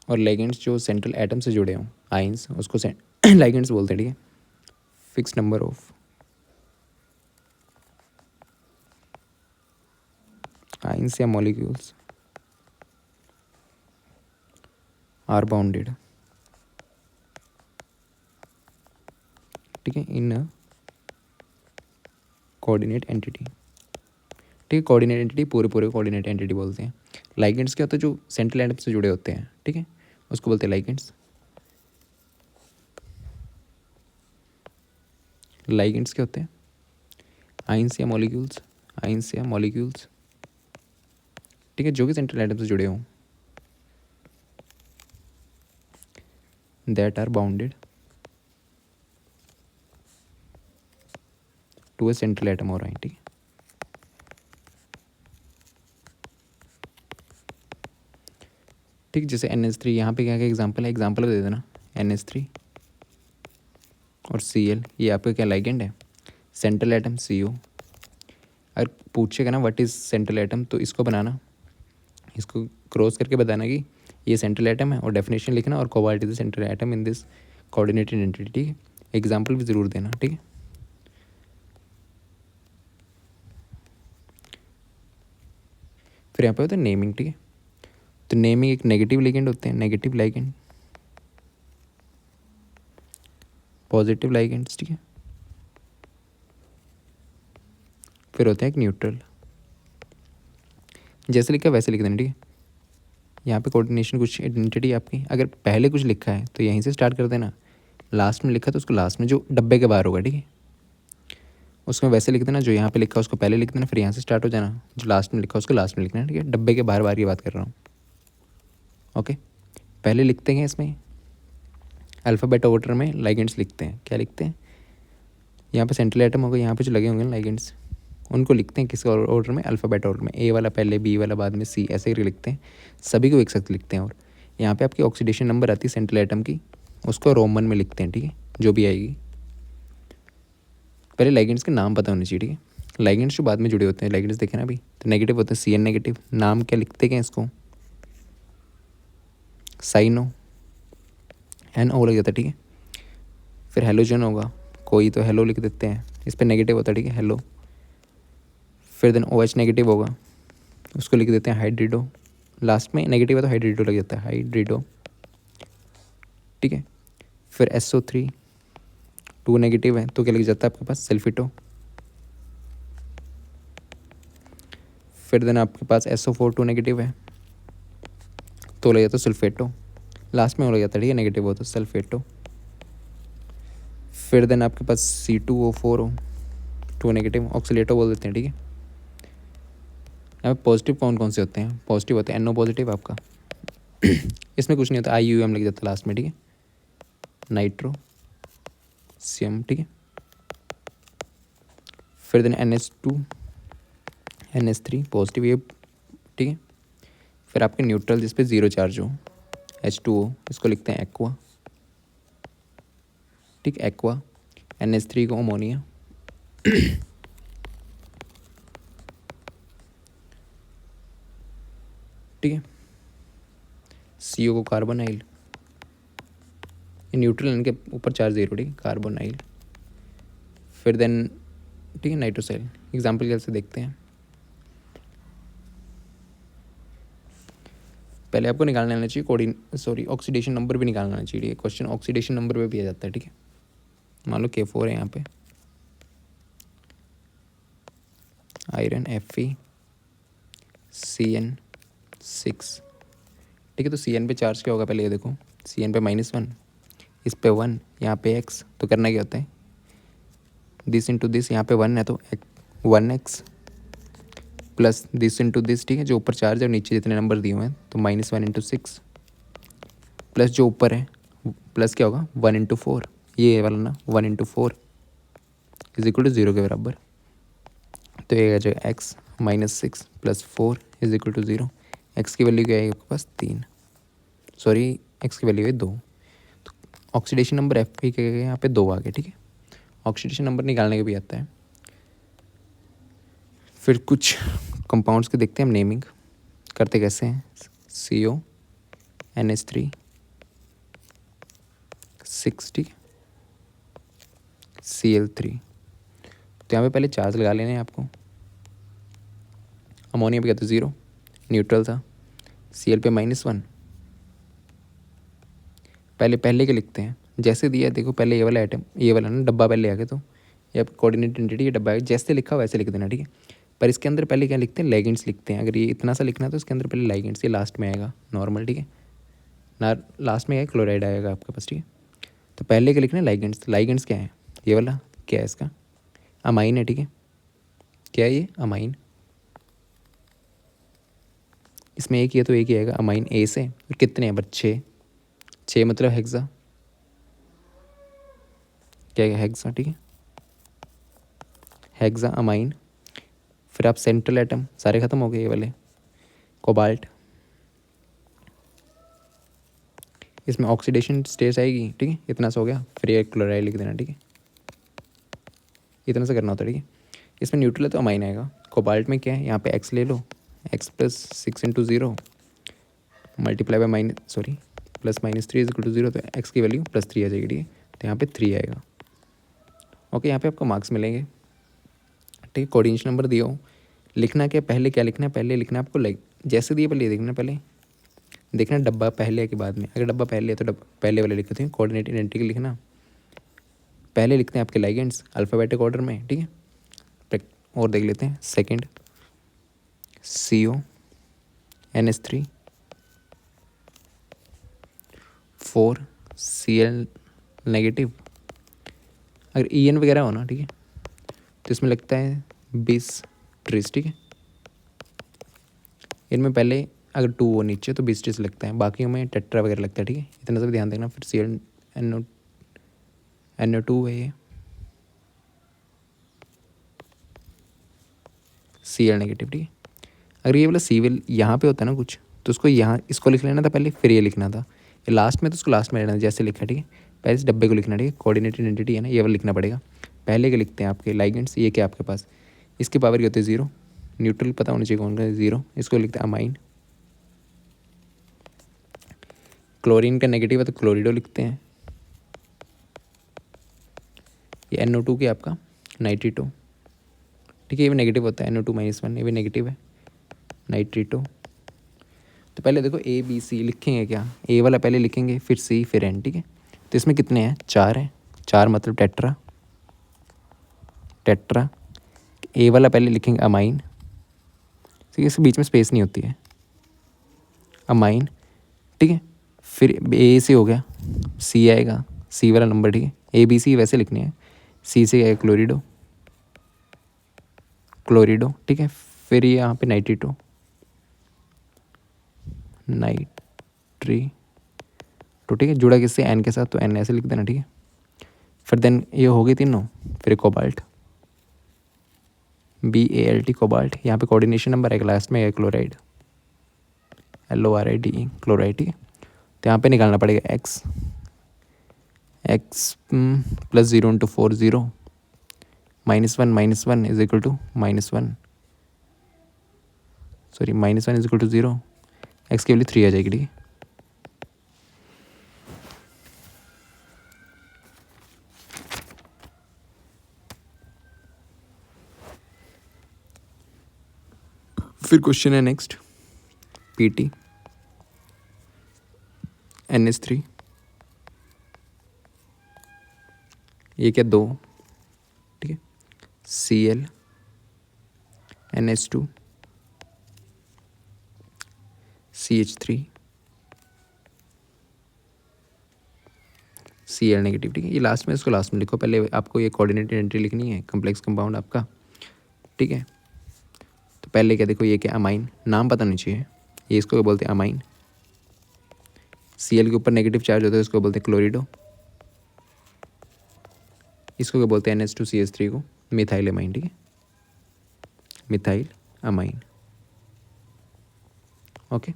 और लेगेंड्स जो सेंट्रल एटम से जुड़े हों आइंस, उसको लाइगेंड्स बोलते हैं, ठीक है। फिक्स नंबर ऑफ आइंस या मॉलिक्यूल्स आर बाउंडेड, ठीक है, इन अ कोऑर्डिनेट एंटिटी। ठीक है, कोऑर्डिनेट एंटिटी पूरे पूरे कोऑर्डिनेट एंटिटी बोलते हैं। लाइगेंड्स क्या होता है, जो सेंट्रल एटम से जुड़े होते हैं, ठीक है, उसको बोलते हैं लाइगेंड्स। लाइगेंड्स क्या होते हैं, आइंस या मॉलिक्यूल्स, आइंस या मॉलिक्यूल्स, ठीक है, जो कि सेंट्रल एटम से जुड़े हों, that are bounded to a central atom हो रहा है, ठीक है। ठीक, जैसे NH3 यहाँ पे क्या क्या एग्जांपल है, एग्जांपल दे देना। NH3 और Cl ये आपका क्या लाइगेंड है, सेंट्रल एटम CO। अगर पूछेगा ना व्हाट इज़ सेंट्रल एटम, तो इसको बनाना, इसको क्रॉस करके बताना कि ये सेंट्रल एटम है और डेफिनेशन लिखना, और cobalt is the central atom in this coordinated entity, ठीक है। एग्जांपल भी ज़रूर देना, ठीक है। फिर यहाँ पे होता है नेमिंग, ठीक है। तो नेमिंग एक नेगेटिव लिगेंड होते हैं, नेगेटिव लाइगेंड, पॉजिटिव लाइगेंड्स, ठीक है। फिर होता है एक न्यूट्रल, जैसे लिखा वैसे लिख देना, ठीक है। यहाँ पे कोऑर्डिनेशन कुछ आइडेंटिटी आपकी, अगर पहले कुछ लिखा है तो यहीं से स्टार्ट कर देना, लास्ट में लिखा तो उसको लास्ट में जो डब्बे के बाहर होगा, ठीक है, उसमें वैसे लिख देना, जो यहाँ पे लिखा उसको पहले लिख देना, फिर यहाँ से स्टार्ट हो जाना, जो लास्ट में लिखा उसको लास्ट में लिखना, ठीक है। डब्बे के बाहर बाहर की बात कर रहा हूँ, ओके। पहले लिखते हैं इसमें अल्फ़ाबेट ऑर्डर में लाइगेंड्स लिखते हैं, क्या लिखते हैं, यहाँ पे सेंट्रल एटम होगा, यहाँ पे जो लगे होंगे ना लाइगेंड्स, उनको लिखते हैं किस ऑर्डर में, अल्फ़ाबेट ऑर्डर में, ए वाला पहले, बी वाला बाद में, सी, ऐसे ही लिखते हैं, सभी को एक साथ लिखते हैं। और यहाँ पे आपकी ऑक्सीडेशन नंबर आती है सेंट्रल एटम की, उसको रोमन में लिखते हैं, ठीक है, जो भी आएगी। पहले लाइगेंड्स के नाम पता होने चाहिए, ठीक है। लाइगेंड्स जो बाद में जुड़े होते हैं, लाइगेंड्स देखे ना अभी, तो नेगेटिव होते हैं, CN नेगेटिव, नाम क्या लिखते हैं इसको, साइनो, NO लग जाता है, ठीक है। फिर हेलोजन होगा, कोई तो हेलो लिख देते हैं, इस पर नेगेटिव होता है, ठीक है, हेलो। फिर देन OH नेगेटिव होगा, उसको लिख देते हैं हाइड्रिडो, लास्ट में नेगेटिव है तो हाइड्रिडो लग जाता है, हाइड्रिडो, ठीक है। फिर SO3 2 नेगेटिव है तो क्या लग जाता है आपके पास, सल्फिटो। फिर देन आपके पास SO4 2 नेगेटिव है तो लग जाता है सल्फेटो, लास्ट में हो लग जाता है, ठीक है, नेगेटिव हो तो सल्फेटो। फिर देन आपके पास C2O4 हो, 2 नेगेटिव, ऑक्सीलेटो बोल देते हैं, ठीक है। यहाँ पे पॉजिटिव कौन कौन से होते हैं, पॉजिटिव होते हैं NO पॉजिटिव आपका इसमें कुछ नहीं होता, IUM लग जाता है लास्ट में, ठीक है, नाइट्रो सियम, ठीक है। फिर देन NH2 NH3 पॉजिटिव, ये ठीक है। फिर आपके न्यूट्रल जिस पे ज़ीरो चार्ज हो, H2O, इसको लिखते हैं एक्वा, ठीक, एक्वा। NH3 को अमोनिया ठीक है। CO को कार्बोनाइल, न्यूट्रल इनके ऊपर चार्ज ज़ीरो, ठीक है, कार्बोनाइल। फिर देन ठीक है नाइट्रोसाइल, एग्जाम्पल कैसे देखते हैं। पहले आपको निकालना आना चाहिए ऑक्सीडेशन नंबर भी निकालना आना चाहिए, क्वेश्चन ऑक्सीडेशन नंबर पे भी आ जाता है, ठीक है। मान लो K4 है यहाँ पे, आयरन FeCN6, ठीक है। तो CN पे चार्ज क्या होगा पहले ये देखो, CN पे -1, इस पे 1, यहाँ पे X, तो करना क्या होता है, दिस इंटू दिस, यहाँ पे 1 है तो 1x plus this into this, ठीक है, जो ऊपर चार्ज है और नीचे जितने नंबर दिए हुए हैं, तो -1 इंटू 6 प्लस जो ऊपर है प्लस क्या होगा 1 इंटू 4, ये वाला ना 1 इंटू 4 इज इक्वल टू 0 के बराबर। तो ये आ जाएगा x -6 plus 4 is equal to 0। X की वैल्यू क्या है आपके पास 3, सॉरी एक्स की वैल्यू है 2। तो ऑक्सीडेशन नंबर एफ की क्या यहाँ पे 2 आ गए, ठीक है। ऑक्सीडेशन नंबर निकालने का भी आता है। फिर कुछ कंपाउंड्स के देखते हैं हम, नेमिंग करते कैसे हैं। CO NH3 6, ठीक है, Cl3। तो यहाँ पे पहले चार्ज लगा लेने हैं आपको। अमोनिया पे क्या था 0, न्यूट्रल था। Cl पे -1। पहले के लिखते हैं जैसे दिया, देखो पहले ये वाला आइटम, ये वाला ना डब्बा पहले आ गया, तो ये कोऑर्डिनेट एंटिटी ये डब्बा है, जैसे लिखा वैसे लिख देना, ठीक है। पर इसके अंदर पहले क्या लिखते हैं, लेगेंड्स लिखते हैं। अगर ये इतना सा लिखना है तो इसके अंदर पहले लेगेंड्स, ये लास्ट में आएगा नॉर्मल, ठीक है ना, लास्ट में आएगा क्लोराइड आएगा आपके पास, ठीक है। तो पहले क्या लिखना है, लाइगेंड्स। लाइगेंड्स क्या है, ये वाला क्या है इसका, अमाइन है, ठीक है। क्या है ये, अमाइन। इसमें एक ही है तो एक ही आएगा अमाइन ए से। और कितने हैं बस 6 मतलब हेक्सा, क्या है हेक्सा, ठीक है, हेक्सा अमाइन। फिर आप सेंट्रल एटम सारे खत्म हो गए ये वाले, कोबाल्ट। इसमें ऑक्सीडेशन स्टेज आएगी, ठीक है, इतना सा हो गया। फिर ये क्लोराइड लिख देना, ठीक है, इतना सा करना होता है, ठीक है। इसमें न्यूट्रल है तो अमाइन आएगा। कोबाल्ट में क्या है, यहाँ पे एक्स ले लो, x plus 6 × 0 multiply by plus -3 = 0, तो एक्स की वैल्यू +3 आ जाएगी, ठीक है। तो यहाँ पे 3 आएगा। ओके, यहाँ पे आपको मार्क्स मिलेंगे, ठीक है। कोऑर्डिनेशन नंबर दिया हो, लिखना क्या, पहले क्या लिखना है, पहले लिखना है आपको लाइक जैसे दिए पहले देखना, पहले देखना डब्बा पहले है कि बाद में। अगर डब्बा पहले है तो पहले वाले लिखते हैं। कोऑर्डिनेट आइडेंटिटी लिखना पहले लिखते हैं आपके लाइगेंड्स अल्फ़ाबेटिक ऑर्डर में, ठीक है। और देख लेते हैं सेकंड, CONH3 4 Cl नेगेटिव। अगर EN वगैरह हो ना, ठीक है, तो इसमें लगता है 20 ट्रिस, ठीक है। इनमें पहले अगर 2 हो नीचे तो 20 ट्रिस लगता है, बाकी में टेट्रा वगैरह लगता है, ठीक है। इतना सब ध्यान देना। फिर NO2 है ये, Cl नेगेटिव, ठीक है। अगर ये वाला Cl यहाँ पे होता है ना कुछ, तो उसको यहाँ इसको लिख लेना था पहले, फिर ये लिखना था। ये लास्ट में तो उसको लास्ट में लेना था जैसे लिखा, ठीक है। पहले इस डब्बे को लिखना, ठीक है। कोऑर्डिनेट आइडेंटिटी है ना, ये वाला लिखना पड़ेगा। पहले के लिखते हैं आपके लाइगेंड्स, ये क्या आपके पास, इसकी पावर क्या होती है 0, न्यूट्रल पता होना चाहिए कौन का 0, इसको लिखते हैं अमाइन। क्लोरीन का नेगेटिव है तो क्लोरिडो लिखते हैं। ये NO2 क्या आपका नाइट्रिटो, ठीक है, ये भी नेगेटिव होता है, NO2 -1, ये भी नेगेटिव है, नाइट्रिटो। तो पहले देखो ABC लिखेंगे क्या, ए वाला पहले लिखेंगे, फिर C, फिर N, ठीक है। तो इसमें कितने हैं, 4 हैं, 4 मतलब टेट्रा। ए वाला पहले लिखेंगे अमाइन, ठीक है, इसके बीच में स्पेस नहीं होती है, अमाइन, ठीक है। फिर A से हो गया, C आएगा, C वाला नंबर, ठीक है। ABC वैसे लिखने हैं, C से आएगा क्लोरिडो, ठीक है। फिर ये यहाँ पे नाइट्रिटो, तो ठीक है, जुड़ा किससे, N के साथ, तो N ऐसे लिख देना, ठीक है। फिर देन ये हो गई तीनों। फिर कोबाल्ट, BALT कोबाल्ट, यहाँ पे कोऑर्डिनेशन नंबर है लास्ट में, क्लोराइड, LORIDE क्लोराइड, ठीक है। तो यहाँ पे निकालना पड़ेगा x + 0 × 4 0 -1 -1 = -1, -1 = 0, x की वैल्यू 3 आ जाएगी, ठीक है। फिर क्वेश्चन है नेक्स्ट, PT NH3, ये क्या 2, ठीक है, Cl NH2 CH3 Cl negative, ठीक है। ये लास्ट में, इसको लास्ट में लिखो, पहले आपको ये कोऑर्डिनेट आइडेंटिटी लिखनी है, कम्प्लेक्स कंपाउंड आपका, ठीक है। तो पहले क्या देखो, ये क्या अमाइन, नाम पता नहीं चाहिए, ये इसको बोलते हैं अमाइन। Cl के ऊपर नेगेटिव चार्ज होता है, इसको बोलते हैं क्लोरिडो। इसको क्या बोलते हैं, NH2CH3 को मिथाइल अमाइन, ठीक है, मिथाइल अमाइन। ओके,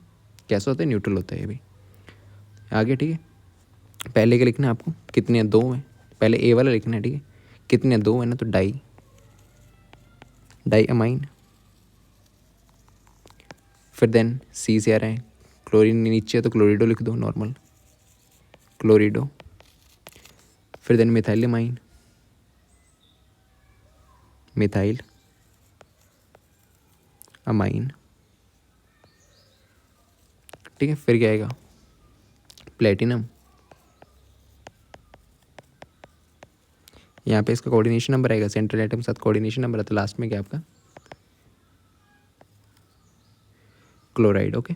कैसा होता है, न्यूट्रल होता है ये भी। आगे, ठीक है, पहले क्या लिखना है आपको, कितने 2 हैं, पहले ए वाला लिखना है, ठीक है। कितने 2 है ना, तो डाई अमाइन। फिर देन C से आ रहे हैं, क्लोरीन नीचे है तो क्लोरिडो लिख दो, नॉर्मल क्लोरिडो। फिर then methyl amine, methyl amine, ठीक है। फिर क्या आएगा, प्लेटिनम, यहाँ पे इसका कोऑर्डिनेशन नंबर आएगा, सेंट्रल एटम के साथ कोऑर्डिनेशन नंबर आता है। लास्ट में क्या आपका क्लोराइड, ओके।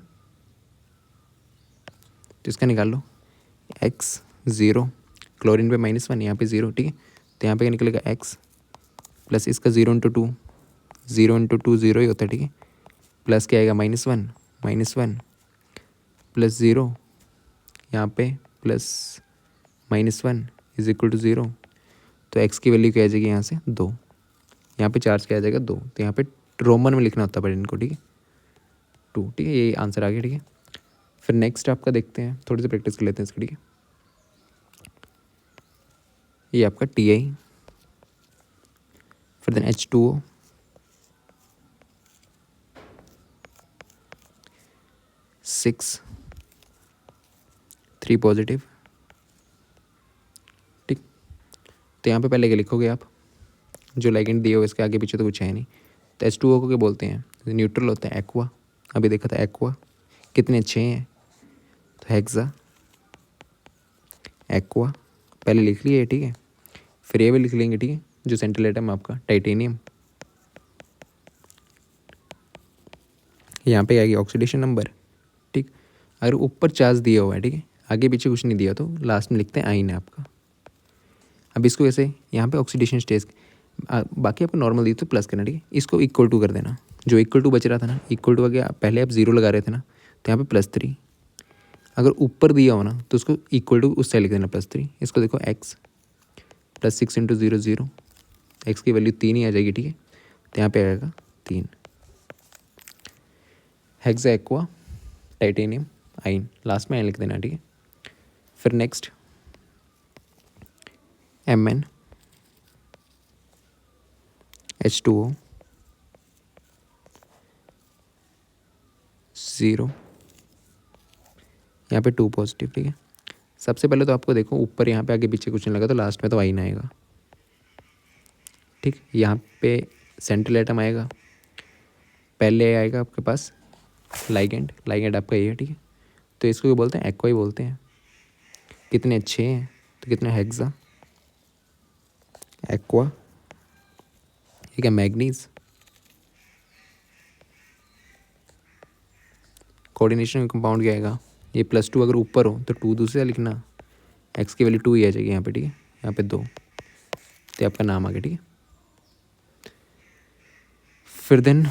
तो इसका निकाल लो, एक्स 0, क्लोरीन पे -1, यहाँ पे 0, ठीक है। तो यहाँ पे क्या निकलेगा, एक्स प्लस इसका 0 × 2, 0 × 2 0 ही होता है, ठीक है। प्लस क्या आएगा, -1 प्लस 0, यहाँ पे प्लस -1 इज इक्वल टू 0। तो एक्स की वैल्यू क्या आ जाएगी यहाँ से, 2। यहाँ पे चार्ज क्या आ जाएगा, 2। तो यहाँ पे रोमन में लिखना होता है पर इनको, ठीक है, 2, ठीक है। ये आंसर आ गया, ठीक है। फिर नेक्स्ट आपका देखते हैं, थोड़ी सी प्रैक्टिस कर लेते हैं इसकी, ठीक है। ये आपका Ti, फिर देन H2O, 6 3 पॉजिटिव, ठीक। तो यहाँ पे पहले क्या लिखोगे आप, जो लाइगेंड दिए हो इसके आगे पीछे तो कुछ है नहीं। तो H2O को क्या बोलते हैं, न्यूट्रल होता है, एक्वा। अभी देखा था एक्वा कितने अच्छे हैं, तो हेक्सा एक्वा पहले लिख लिए, ठीक है। फिर ये भी लिख लेंगे, ठीक है, जो सेंट्रल एटम आपका टाइटेनियम, यहाँ पे आएगी ऑक्सीडेशन नंबर, ठीक। अगर ऊपर चार्ज दिया हुआ है, ठीक है, आगे पीछे कुछ नहीं दिया तो लास्ट में लिखते हैं आइन है आपका। अब इसको ऐसे यहाँ पे ऑक्सीडेशन स्टेज, बाकी आपको नॉर्मल दी तो प्लस करना, ठीक है। इसको इक्वल टू कर देना, जो इक्वल टू बच रहा था ना, इक्वल टू आ गया, पहले आप 0 लगा रहे थे ना, तो यहाँ पे +3। अगर ऊपर दिया हो ना तो उसको इक्वल टू उस साइड लिख देना, +3। इसको देखो, एक्स प्लस 6 × 0 0, एक्स की वैल्यू 3 ही आ जाएगी, ठीक है। तो यहाँ पे आएगा 3, हेक्सा एक्वा टाइटेनियम आइन, लास्ट में आइन लिख देना, ठीक है। फिर नेक्स्ट Mn H2O 0, यहाँ पे 2 पॉजिटिव, ठीक है। सबसे पहले तो आपको देखो ऊपर यहाँ पे आगे पीछे कुछ नहीं लगा, तो लास्ट में तो आइन आएगा, ठीक। यहाँ पे सेंट्रल एटम आएगा, पहले आएगा आपके पास लाइगेंड, लाइगेंड आपका ये है, ठीक है। तो इसको क्या बोलते हैं, एक्वा ही बोलते हैं। कितने अच्छे हैं, तो कितने, हेक्सा एक्वा, ठीक है, मैग्नीज, कोऑर्डिनेशन कंपाउंड क्या आएगा, ये +2 अगर ऊपर हो तो 2 दूसरा लिखना, एक्स की वैल्यू 2 ही आ जाएगी यहाँ पे, ठीक है। यहाँ पे 2, तो आपका नाम आ गया, ठीक है। फिर देन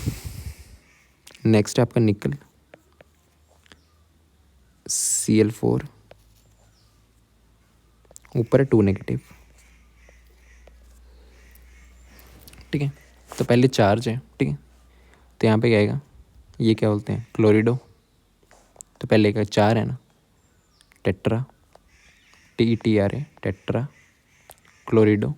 नेक्स्ट आपका निकल, Cl4, ऊपर है 2 नेगेटिव, ठीक है। तो पहले चार्ज है, ठीक है। तो यहाँ पे क्या आएगा, ये क्या बोलते हैं, क्लोरिडो। तो पहले का 4 है ना, टेट्रा, TETR है, टेट्रा क्लोरिडो,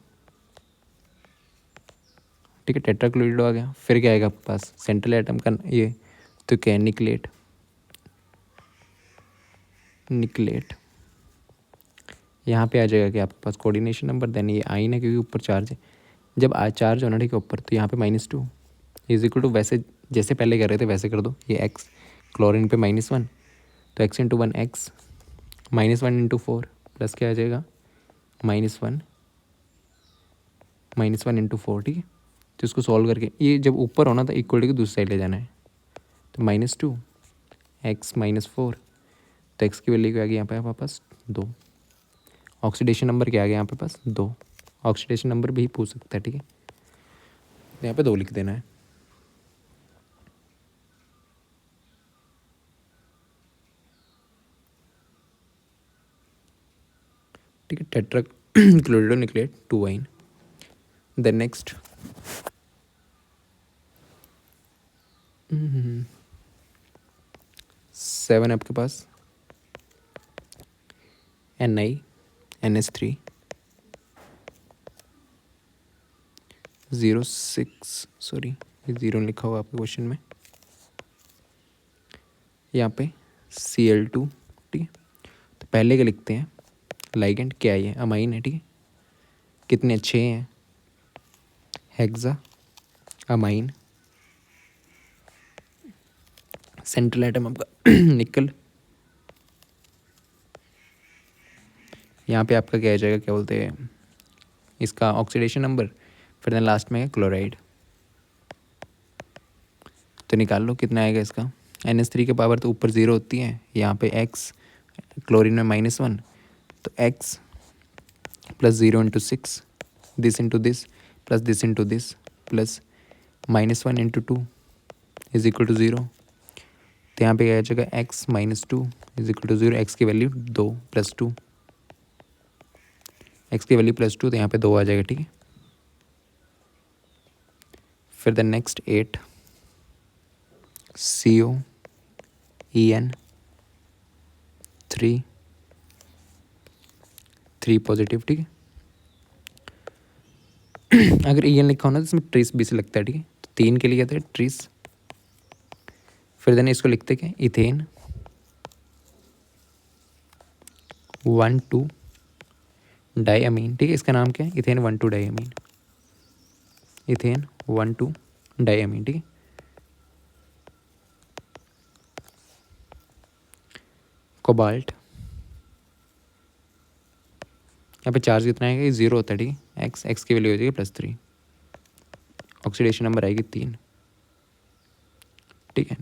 ठीक है, टेट्रा क्लोरिडो आ गया। फिर क्या आएगा आपके पास, सेंट्रल एटम का ये, तो क्या है, निकलेट, निकलेट। यहाँ पे आ जाएगा कि आपके पास कोऑर्डिनेशन नंबर, देन ये आइन है क्योंकि ऊपर चार्ज है। जब चार्ज होना, ठीक है, ऊपर, तो यहाँ पे -2 इज इक्वल टू, वैसे जैसे पहले कर रहे थे वैसे कर दो। ये एक्स, क्लोरीन पे -1, तो x × 1 x, -1 × 4 प्लस क्या आ जाएगा, -1 × 4, ठीक है। तो इसको सॉल्व करके ये जब ऊपर होना तो इक्वल टू की दूसरी साइड ले जाना है, तो -2 x -4, तो x की वैल्यू क्या आ गई यहाँ पे आपके पास 2। ऑक्सीडेशन नंबर क्या आ गया यहाँ पे पास 2, ऑक्सीडेशन नंबर भी पूछ सकता है, ठीक है। तो यहाँ पे 2 लिख देना है, ठीक है। टेट्रा क्लोरिडो निकलेट 2 आइन। देन नेक्स्ट 7 आपके पास NiNH3 0 6, सॉरी ये 0 लिखा हुआ आपके क्वेश्चन में, यहाँ पे Cl2, ठीक है। तो पहले क्या लिखते हैं, लाइगेंड क्या है, ये अमाइन है, ठीक है। कितने अच्छे हैं, हेक्सा अमाइन, सेंट्रल एटम आपका निकल। यहाँ पे आपका क्या आ जाएगा, क्या बोलते हैं इसका ऑक्सीडेशन नंबर, फिर लास्ट में है क्लोराइड। तो निकाल लो कितना आएगा इसका। NH3 की पावर तो ऊपर 0 होती है, यहाँ पे x, क्लोरीन में -1, तो x plus 0 into 6, this into this, plus this into this, plus -1 into 2 is equal to 0। तो यहाँ पे क्या आ जाएगा, x -2 is equal to 0। X की वैल्यू 2 + 2, एक्स की वैल्यू +2, तो यहाँ पे 2 आ जाएगा, ठीक है। फिर द नेक्स्ट 8 COEN 3 पॉजिटिव, ठीक है। अगर EN लिखा हो ना तो इसमें ट्रीस भी से लगता है, ठीक है। तो 3 के लिए क्या था, ट्रीस। फिर देन इसको लिखते क्या, इथेन 1,2 डाइअमीन, ठीक है। इसका नाम क्या है, इथेन 1,2 डाइअमीन, इथेन 1,2 डाइअमीन, ठीक है। कोबाल्ट, यहाँ पे चार्ज कितना आएगा, 0 होता है, ठीक है। एक्स की वैल्यू हो जाएगी +3, ऑक्सीडेशन नंबर आएगी 3, ठीक है।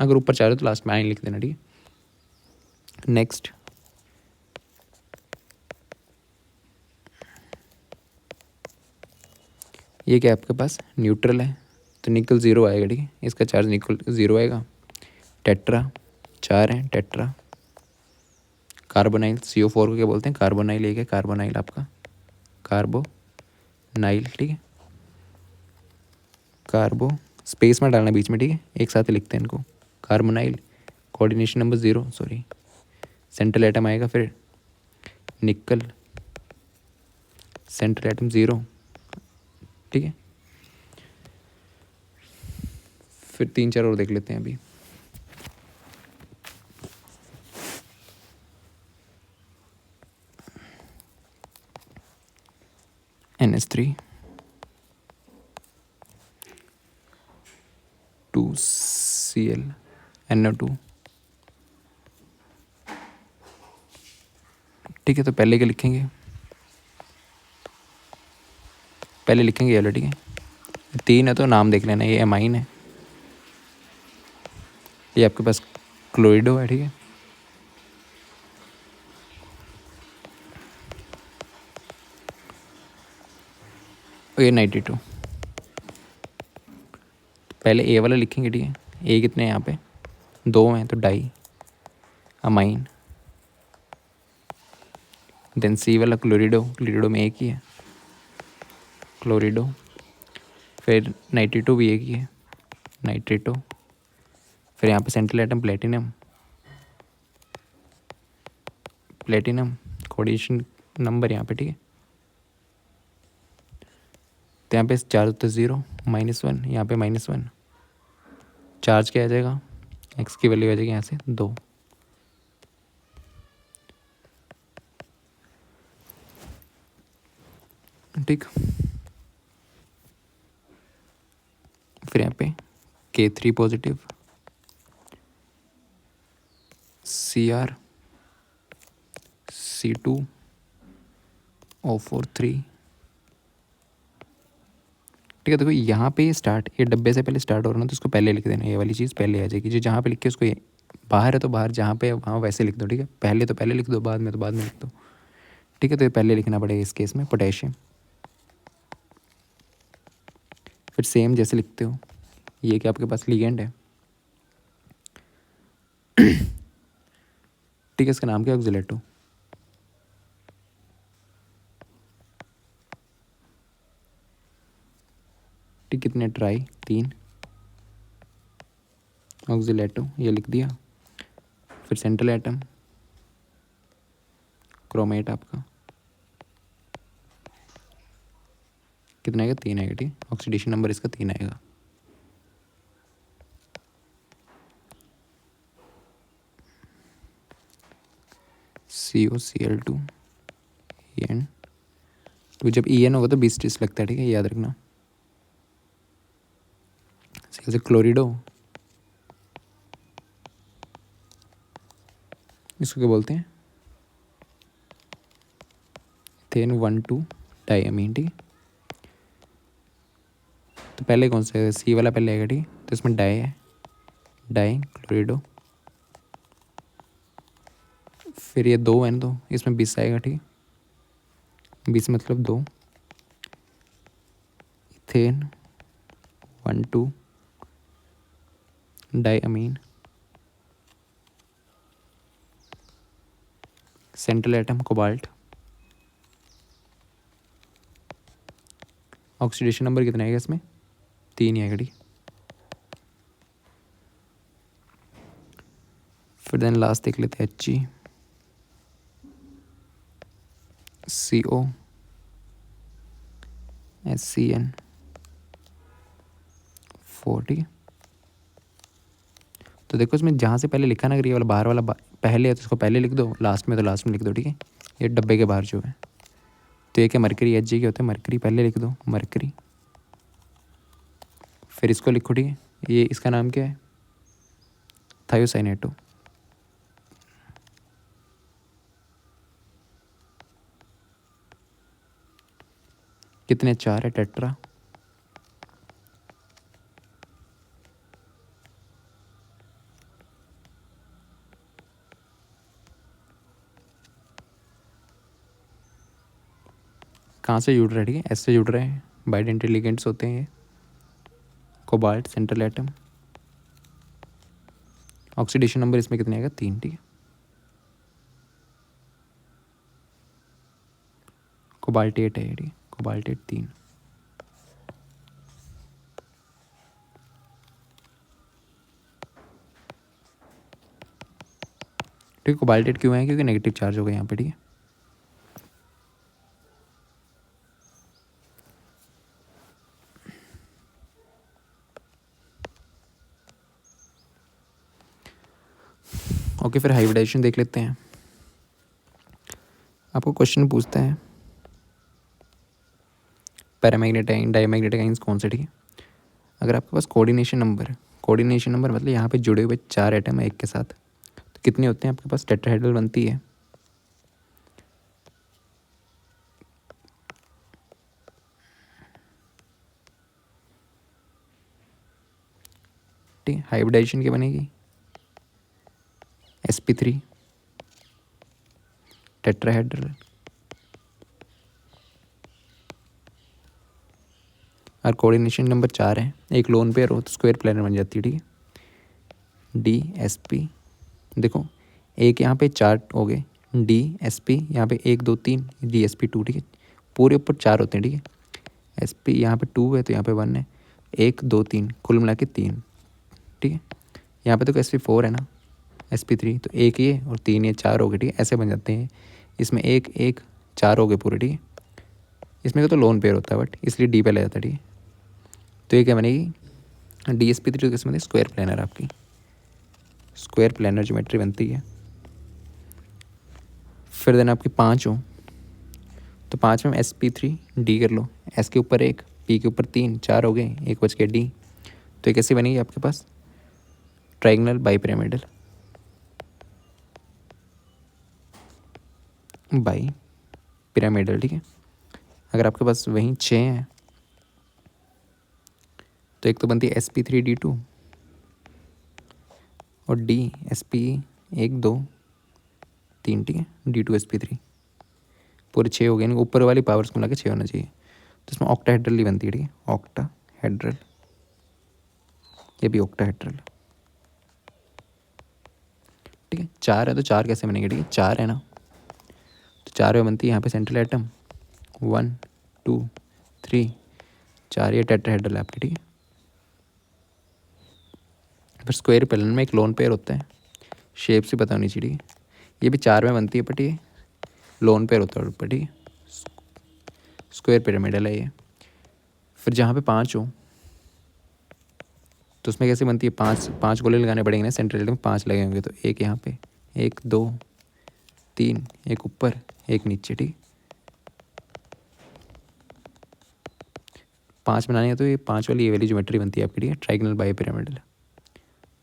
अगर ऊपर चार्ज हो तो लास्ट में आइन लिख देना, ठीक है। नेक्स्ट ये क्या आपके पास न्यूट्रल है, तो निकल 0 आएगा, ठीक है। इसका चार्ज निकल 0 आएगा। टेट्रा 4 है, टेट्रा। कार्बोनाइल CO4 को क्या बोलते हैं, कार्बोनाइल, एक है कार्बोनाइल आपका, कार्बोनाइल, ठीक है। कार्बो स्पेस में डालना बीच में, ठीक है, एक साथ ही लिखते हैं इनको, carbonyl. Coordination number 0, sorry, central atom आएगा, फिर निकल, सेंट्रल एटम 0, ठीक है। फिर 3-4 और देख लेते हैं अभी। NH3 2Cl NO2, ठीक है। तो पहले क्या लिखेंगे, पहले लिखेंगे येलो, ठीक है। 3 है तो नाम देख लेना, ये एमाइन है, ये आपके पास क्लोरिडो है, ठीक है। और ये 92, पहले ए वाला लिखेंगे, ठीक है। ए कितने हैं यहाँ पे, 2 हैं, तो डाई अमाइन। देन सी वाला क्लोरिडो, क्लोरिडो में एक ही है, क्लोरिडो। फिर 92 भी एक ही है, नाइट्रेटो। फिर यहाँ पे central atom platinum, platinum coordination number यहाँ पे, ठीक है। तो यहाँ पे चार्ज होता है 0, -1, यहाँ पे -1, चार्ज क्या आ जाएगा, एक्स की वैल्यू आ जाएगी यहाँ से 2, ठीक। फिर यहाँ पे K3 पॉजिटिव, Cr C2O4 3, ठीक है। देखो यहाँ पे स्टार्ट, ये डब्बे से पहले स्टार्ट हो रहा है ना, तो इसको पहले लिख देना, ये वाली चीज़ पहले आ जाएगी। जो जहाँ पे लिख के उसको बाहर है तो बाहर, जहाँ पे वहाँ वैसे लिख दो, ठीक है। पहले तो पहले लिख दो, बाद में तो बाद में लिख दो, ठीक है। तो ये पहले लिखना पड़ेगा इस केस में, पोटेशियम। फिर सेम जैसे लिखते हो, ये क्या आपके पास लिगेंड है, ठीक है। इसका नाम क्या है, ऑक्सीलेटो, ठीक। कितने ट्राई, 3, ऑक्सीलेटो ये लिख दिया। फिर सेंट्रल एटम क्रोमेट आपका कितना आएगा, 3 आएगा, ठीक। ऑक्सीडेशन नंबर इसका 3 आएगा। COCl2 EN, तो जब EN होगा तो 20 लगता है, ठीक है, याद रखना। से क्लोरिडो, इसको क्या बोलते हैं, इथेन 1,2 डाइअमीन, ठीक है। तो पहले कौन सा है, सी वाला पहले आएगा, ठीक है। तो इसमें डाई है, डाई क्लोरिडो, फिर ये 2 है ना, तो इसमें 20 आएगा, ठीक है। 20 मतलब 2, ethane 1,2 diamine, central atom cobalt, oxidation number कितना आएगा इसमें, 3 ही आएगा, ठीक। फिर देन लास्ट देख लेते हैं HCO SCN4, ठीक है। तो देखो इसमें जहाँ से पहले लिखा ना, अगर ये वाला बाहर वाला पहले है तो इसको पहले लिख दो, लास्ट में तो लास्ट में लिख दो, ठीक है। ये डब्बे के बाहर जो है, तो ये क्या मरकरी, HG के होते हैं, मरकरी पहले लिख दो, मरकरी। फिर इसको लिखो, ठीक है। ये इसका नाम क्या है, थायोसाइनेटो। कितने, 4 है, टेट्रा। कहाँ से जुड़ रहा है, ठीक है, एस से जुड़ रहे हैं, बाइडेंटल लिगेंड्स होते हैं ये। Cobalt central atom, oxidation number इसमें कितने आएगा, 3, ठीक है। कोबाल्टेट है, ठीक है, कोबाल्टेट 3। ठीक है, कोबाल्टेट क्यों है, क्योंकि नेगेटिव चार्ज हो गया यहाँ पे, ठीक है। ओके, फिर हाइब्रिडाइजेशन देख लेते हैं। आपको क्वेश्चन पूछता है पैरामैग्नेटाइन डायमैग्नेटिक आइंस कौन से, ठीक है। अगर आपके पास कोऑर्डिनेशन नंबर मतलब यहाँ पे जुड़े हुए 4 एटम है एक के साथ, तो कितने होते हैं आपके पास, टेट्राहेड्रल बनती है। ठीक है, हाइब्रिडाइजेशन की बनेगी sp3 टेट्राहेड्रल, और कोऑर्डिनेशन नंबर 4 है, एक लोन पेयर हो तो स्क्वायर प्लेनर बन जाती है, ठीक है। DSP, देखो एक यहाँ पे 4 हो गए, DSP यहाँ पे 1 2 3, DSP2, ठीक है। पूरे ऊपर 4 होते हैं, ठीक है। SP यहाँ पे 2 है तो यहाँ पे 1 है, 1 2 3 कुल मिला के 3, ठीक है। यहाँ पे तो SP4 है ना, SP3 तो 1 ये और 3 ये, 4 हो गए, ठीक है। ऐसे बन जाते हैं, इसमें 1 1 4 हो गए पूरे, ठीक है। इसमें तो लोन पेयर होता है बट इसलिए D पे ले जाता है, ठीक है। तो ये क्या बनेगी, DSP3 तो किस बनेगी, स्क्वायर प्लानर, आपकी स्क्वायर प्लानर ज्योमेट्री बनती है। फिर देन आपकी 5 हो तो 5 में SP3D कर लो, S के ऊपर 1, P के ऊपर 3, 4 हो गए, 1 बच के D। तो ये कैसी बनेगी आपके पास, ट्राइगोनल बाई पिरामिडल, ठीक है। अगर आपके पास वहीं 6 हैं तो एक तो बनती है SP3D2 और SP1 2 3, ठीक है, D2SP3, पूरे 6 हो गए, इनको ऊपर वाली पावर्स को मिला के 6 होना चाहिए। तो इसमें ऑक्टाहेड्रल ही बनती है, ठीक है, ऑक्टाहेड्रल, ये भी ऑक्टाहेड्रल, ठीक है। 4 है तो 4 कैसे बनेंगे, ठीक है, 4 है ना, तो 4 में बनती है यहाँ पे सेंट्रल एटम 1 2 3, 4 ये टेट्राहेड्रल है आपकी, ठीक है। फिर स्क्वायर प्लेन में एक लोन पेयर होता है, शेप से पता होनी चाहिए, ठीक है। ये भी 4 में बनती है बट ये लोन पेयर होता है ऊपर, ठीक है, स्क्वायर पिरामिडल है ये। फिर जहाँ पे 5 हो तो उसमें कैसे बनती है, 5 गोले लगाने पड़ेंगे ना, सेंट्रल में 5 लगे होंगे, तो एक यहाँ पे 1 2 3, एक ऊपर एक नीचे, ठीक। 5 बनानी है तो ये 5 वाली ये वाली ज्योमेट्री बनती है आपकी, ठीक है। ट्राइगनल बाई पिरामिडल,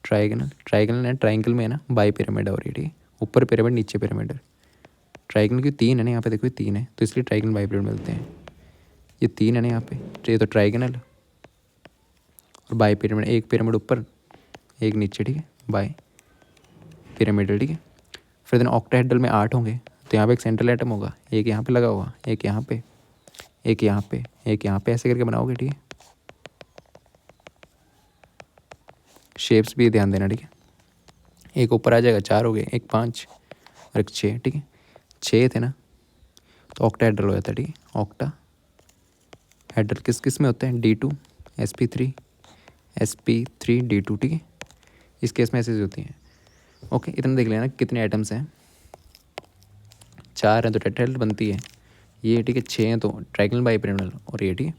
ट्राइगनल है, ट्राइंगल में है ना बाई पिरामिड हो रही है, ठीक है। ऊपर पिरामिड नीचे पिरामिड, ट्राइगनल की 3 है ना यहाँ पे, देखो ये 3 है तो इसलिए ट्राइगनल बाई पिरामिड मिलते हैं। ये 3 है ना यहाँ पे, ये तो ट्राइगनल और बाई पिरामिड, एक पिरामिड ऊपर एक नीचे, ठीक है, बाई पिरामिडल, ठीक है। फिर देन ऑक्टाहेड्रल में 8 होंगे तो यहाँ पे एक सेंट्रल एटम होगा, एक यहाँ पे लगा हुआ, एक यहाँ पे, एक यहाँ पे, एक यहाँ पे, ऐसे करके बनाओगे, ठीक है। शेप्स भी ध्यान देना, ठीक है। एक ऊपर आ जाएगा, 4 हो गए, एक 5 और एक 6, ठीक है। 6 थे ना तो ऑक्टाहेड्रल हो जाता है, ठीक है। ऑक्टा हेड्रल किस किस में होते हैं, D2 sp3 D2, ठीक है। इस केस में ऐसे होती हैं। ओके, इतना देख लेना कितने आइटम्स हैं। 4 हैं तो टेट्राहेड्रल बनती है ये, ठीक है। 6 हैं तो ट्राइगनल बाई पिरामिडल और ये, ठीक है।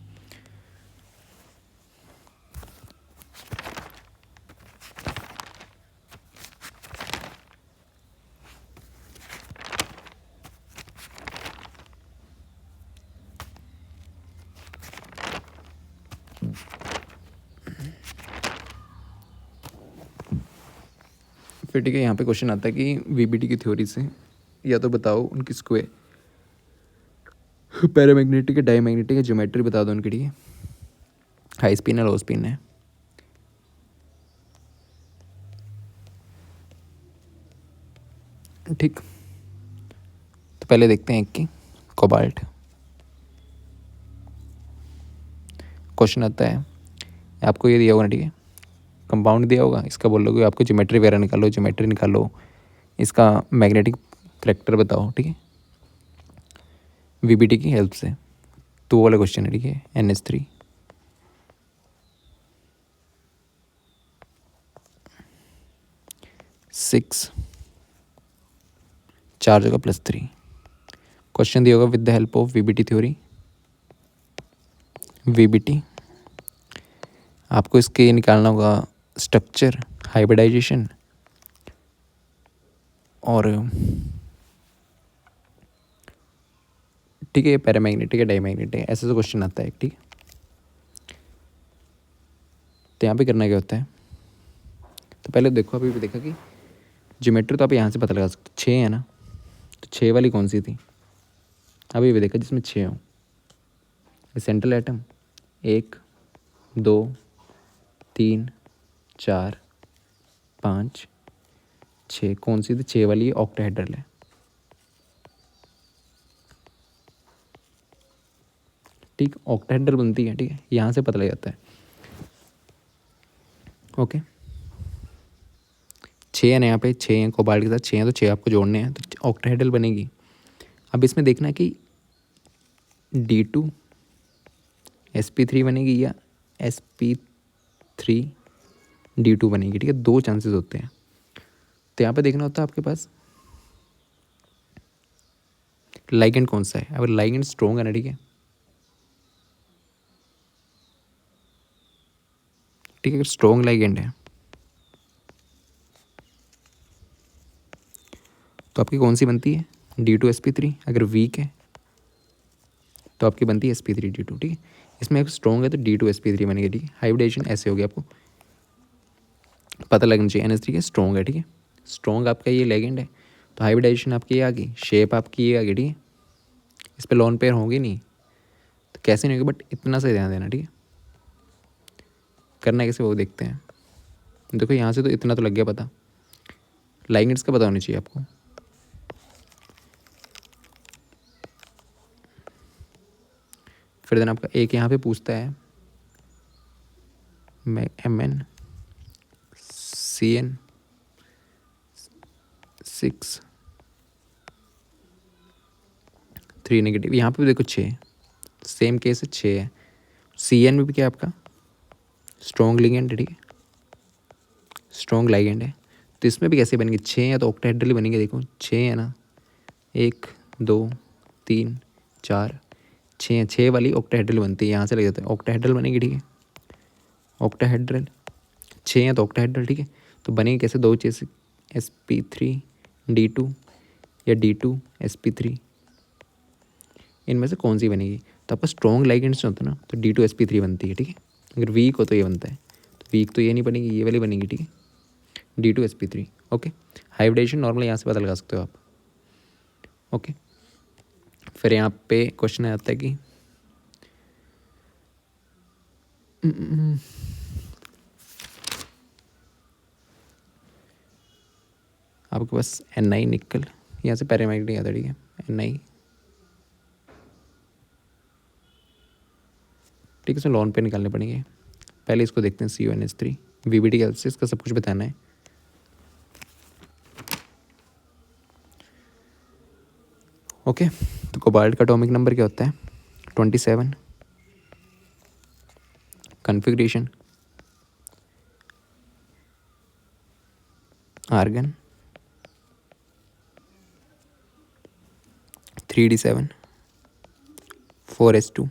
फिर ठीक है, यहाँ पे क्वेश्चन आता है कि वीबीटी की थ्योरी से या तो बताओ उनकी स्क्वायर पैरामैग्नेटिक है डायमैग्नेटिक है ज्योमेट्री बता दो उनकी, ठीक है। हाई स्पिन है लो स्पिन है। ठीक, तो पहले देखते हैं एक की कोबाल्ट। क्वेश्चन आता है आपको ये दिया होगा ना, ठीक है। कंपाउंड दिया होगा, इसका बोल लोगे आपको ज्योमेट्री वगैरह निकालो, ज्योमेट्री निकालो, इसका मैग्नेटिक करेक्टर बताओ, ठीक है, वीबीटी की हेल्प से। तो वो वाला क्वेश्चन है, ठीक है। NH3 6 4 जगह +3। क्वेश्चन दिया होगा with the help of VBT theory. VBT आपको इसके निकालना होगा स्ट्रक्चर, हाइब्रिडाइजेशन और ठीक है पैरामैग्नेटिक है डायमैग्नेटिक है, ऐसे तो क्वेश्चन आता है, ठीक है। तो यहाँ पे करना क्या होता है, तो पहले देखो अभी भी देखा कि ज्योमेट्री तो आप यहाँ से पता लगा सकते, 6 है ना, तो 6 वाली कौन सी थी, अभी भी देखा जिसमें 6 हो। सेंट्रल एटम 1 2 3 4 5 6, कौन सी थी, 6 वाली ऑक्टाहेड्रल है, ठीक। ऑक्टाहेड्रल बनती है, ठीक है, यहाँ से पता लग जाता है। ओके, 6 है ना यहाँ पे, 6 हैं कोबाल्ट के साथ, 6 हैं तो 6 आपको जोड़ने हैं तो ऑक्टाहेड्रल बनेगी। अब इसमें देखना है कि D2 sp3 बनेगी या sp3 D2 बनेगी, ठीक है। 2 चांसेस होते हैं, तो यहाँ पे देखना होता है आपके पास लाइगेंड कौन सा है। अगर लाइगेंड स्ट्रॉन्ग है ना, ठीक है, ठीक है, अगर स्ट्रॉन्ग लाइगेंड है तो आपकी कौन सी बनती है, D2 sp3। अगर वीक है तो आपकी बनती है sp3 D2, ठीक है। इसमें अगर स्ट्रॉन्ग है तो D2 sp3 बनेगी, ठीक है। हाइब्रिडाइजेशन ऐसे हो गया, आपको पता लगना चाहिए। NH3 के स्ट्रॉन्ग है, ठीक है, स्ट्रॉन्ग आपका ये लाइगेंड है तो हाइब्रिडाइजेशन आपकी ये आ गई, शेप आपकी ये आ गई, ठीक है। इस पर लॉन पेयर होगी नहीं तो कैसे नहीं होगी, बट इतना सा ध्यान देना, ठीक है। करना कैसे वो देखते हैं। देखो यहाँ से तो इतना तो लग गया पता, लाइगेंड्स का पता होना चाहिए आपको। फिर देन आपका एक यहाँ पे पूछता है Mn CN 6 3 नेगेटिव, यहाँ पे भी देखो 6, सेम केस है, 6 है। CN में भी क्या है आपका स्ट्रॉन्ग लिगेंड है, ठीक है, स्ट्रॉन्ग लाइगेंड है, तो इसमें भी कैसे बनेंगे, 6 है तो ऑक्टाहेड्रल बनेंगे। देखो 6 है ना, 1 2 3 4 6 है, 6 वाली ऑक्टाहेड्रल बनती है, यहाँ से लग जाता है ऑक्टाहेड्रल बनेगी, ठीक है। ऑक्टाहेड्रल 6 है तो ऑक्टाहेड्रल, ठीक है, तो बनेगी कैसे, 2 चीज़ sp3 D2 या D2 sp3, इनमें से कौन सी बनेगी। तो आपका स्ट्रॉन्ग लाइगेंड्स होता है ना, तो D2sp3 बनती है, ठीक है। अगर वीक हो तो ये बनता है, तो वीक तो ये नहीं बनेगी, ये वाली बनेगी, ठीक है, D2sp3। ओके, हाइब्रिडेशन नॉर्मली यहाँ से पता लगा सकते हो आप। ओके, फिर यहाँ पे क्वेश्चन आता है कि आपके पास Na निकल, यहाँ से पैरामैग्नेटिक आता है, ठीक है, Na, ठीक है। इसमें लॉन पे निकालने पड़ेंगे। पहले इसको देखते हैं, CuNH3 VBD की हेल्प से इसका सब कुछ बताना है। ओके, तो कोबाल्ट का एटॉमिक नंबर क्या होता है? 27। कॉन्फ़िगरेशन आर्गन 3d7 4s2,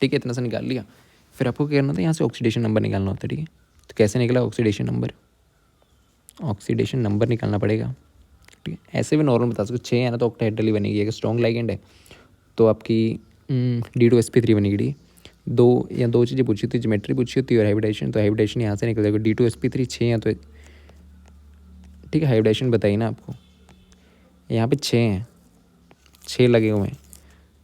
ठीक है। इतना सा निकाल लिया। फिर आपको क्या करना था, यहाँ से ऑक्सीडेशन नंबर निकालना होता है, ठीक है। तो कैसे निकला ऑक्सीडेशन नंबर? ऑक्सीडेशन नंबर निकालना पड़ेगा, ठीक है। ऐसे भी नॉर्मल बता सकते, 6 है ना तो ऑक्टाहेड्रल ही बनेगी। अगर स्ट्रॉन्ग लाइगेंड है तो आपकी D2sp3 बनेगी, ठीक है। दो चीज़ें पूछी थी, ज्योमेट्री पूछी होती है और हाइब्रिडेशन, तो हाइब्रिडेशन यहाँ से निकल जाएगा। D2sp3 6 है तो ठीक है, हाइब्रिडेशन बताइए ना आपको। यहाँ पे 6 हैं, 6 लगे हुए हैं,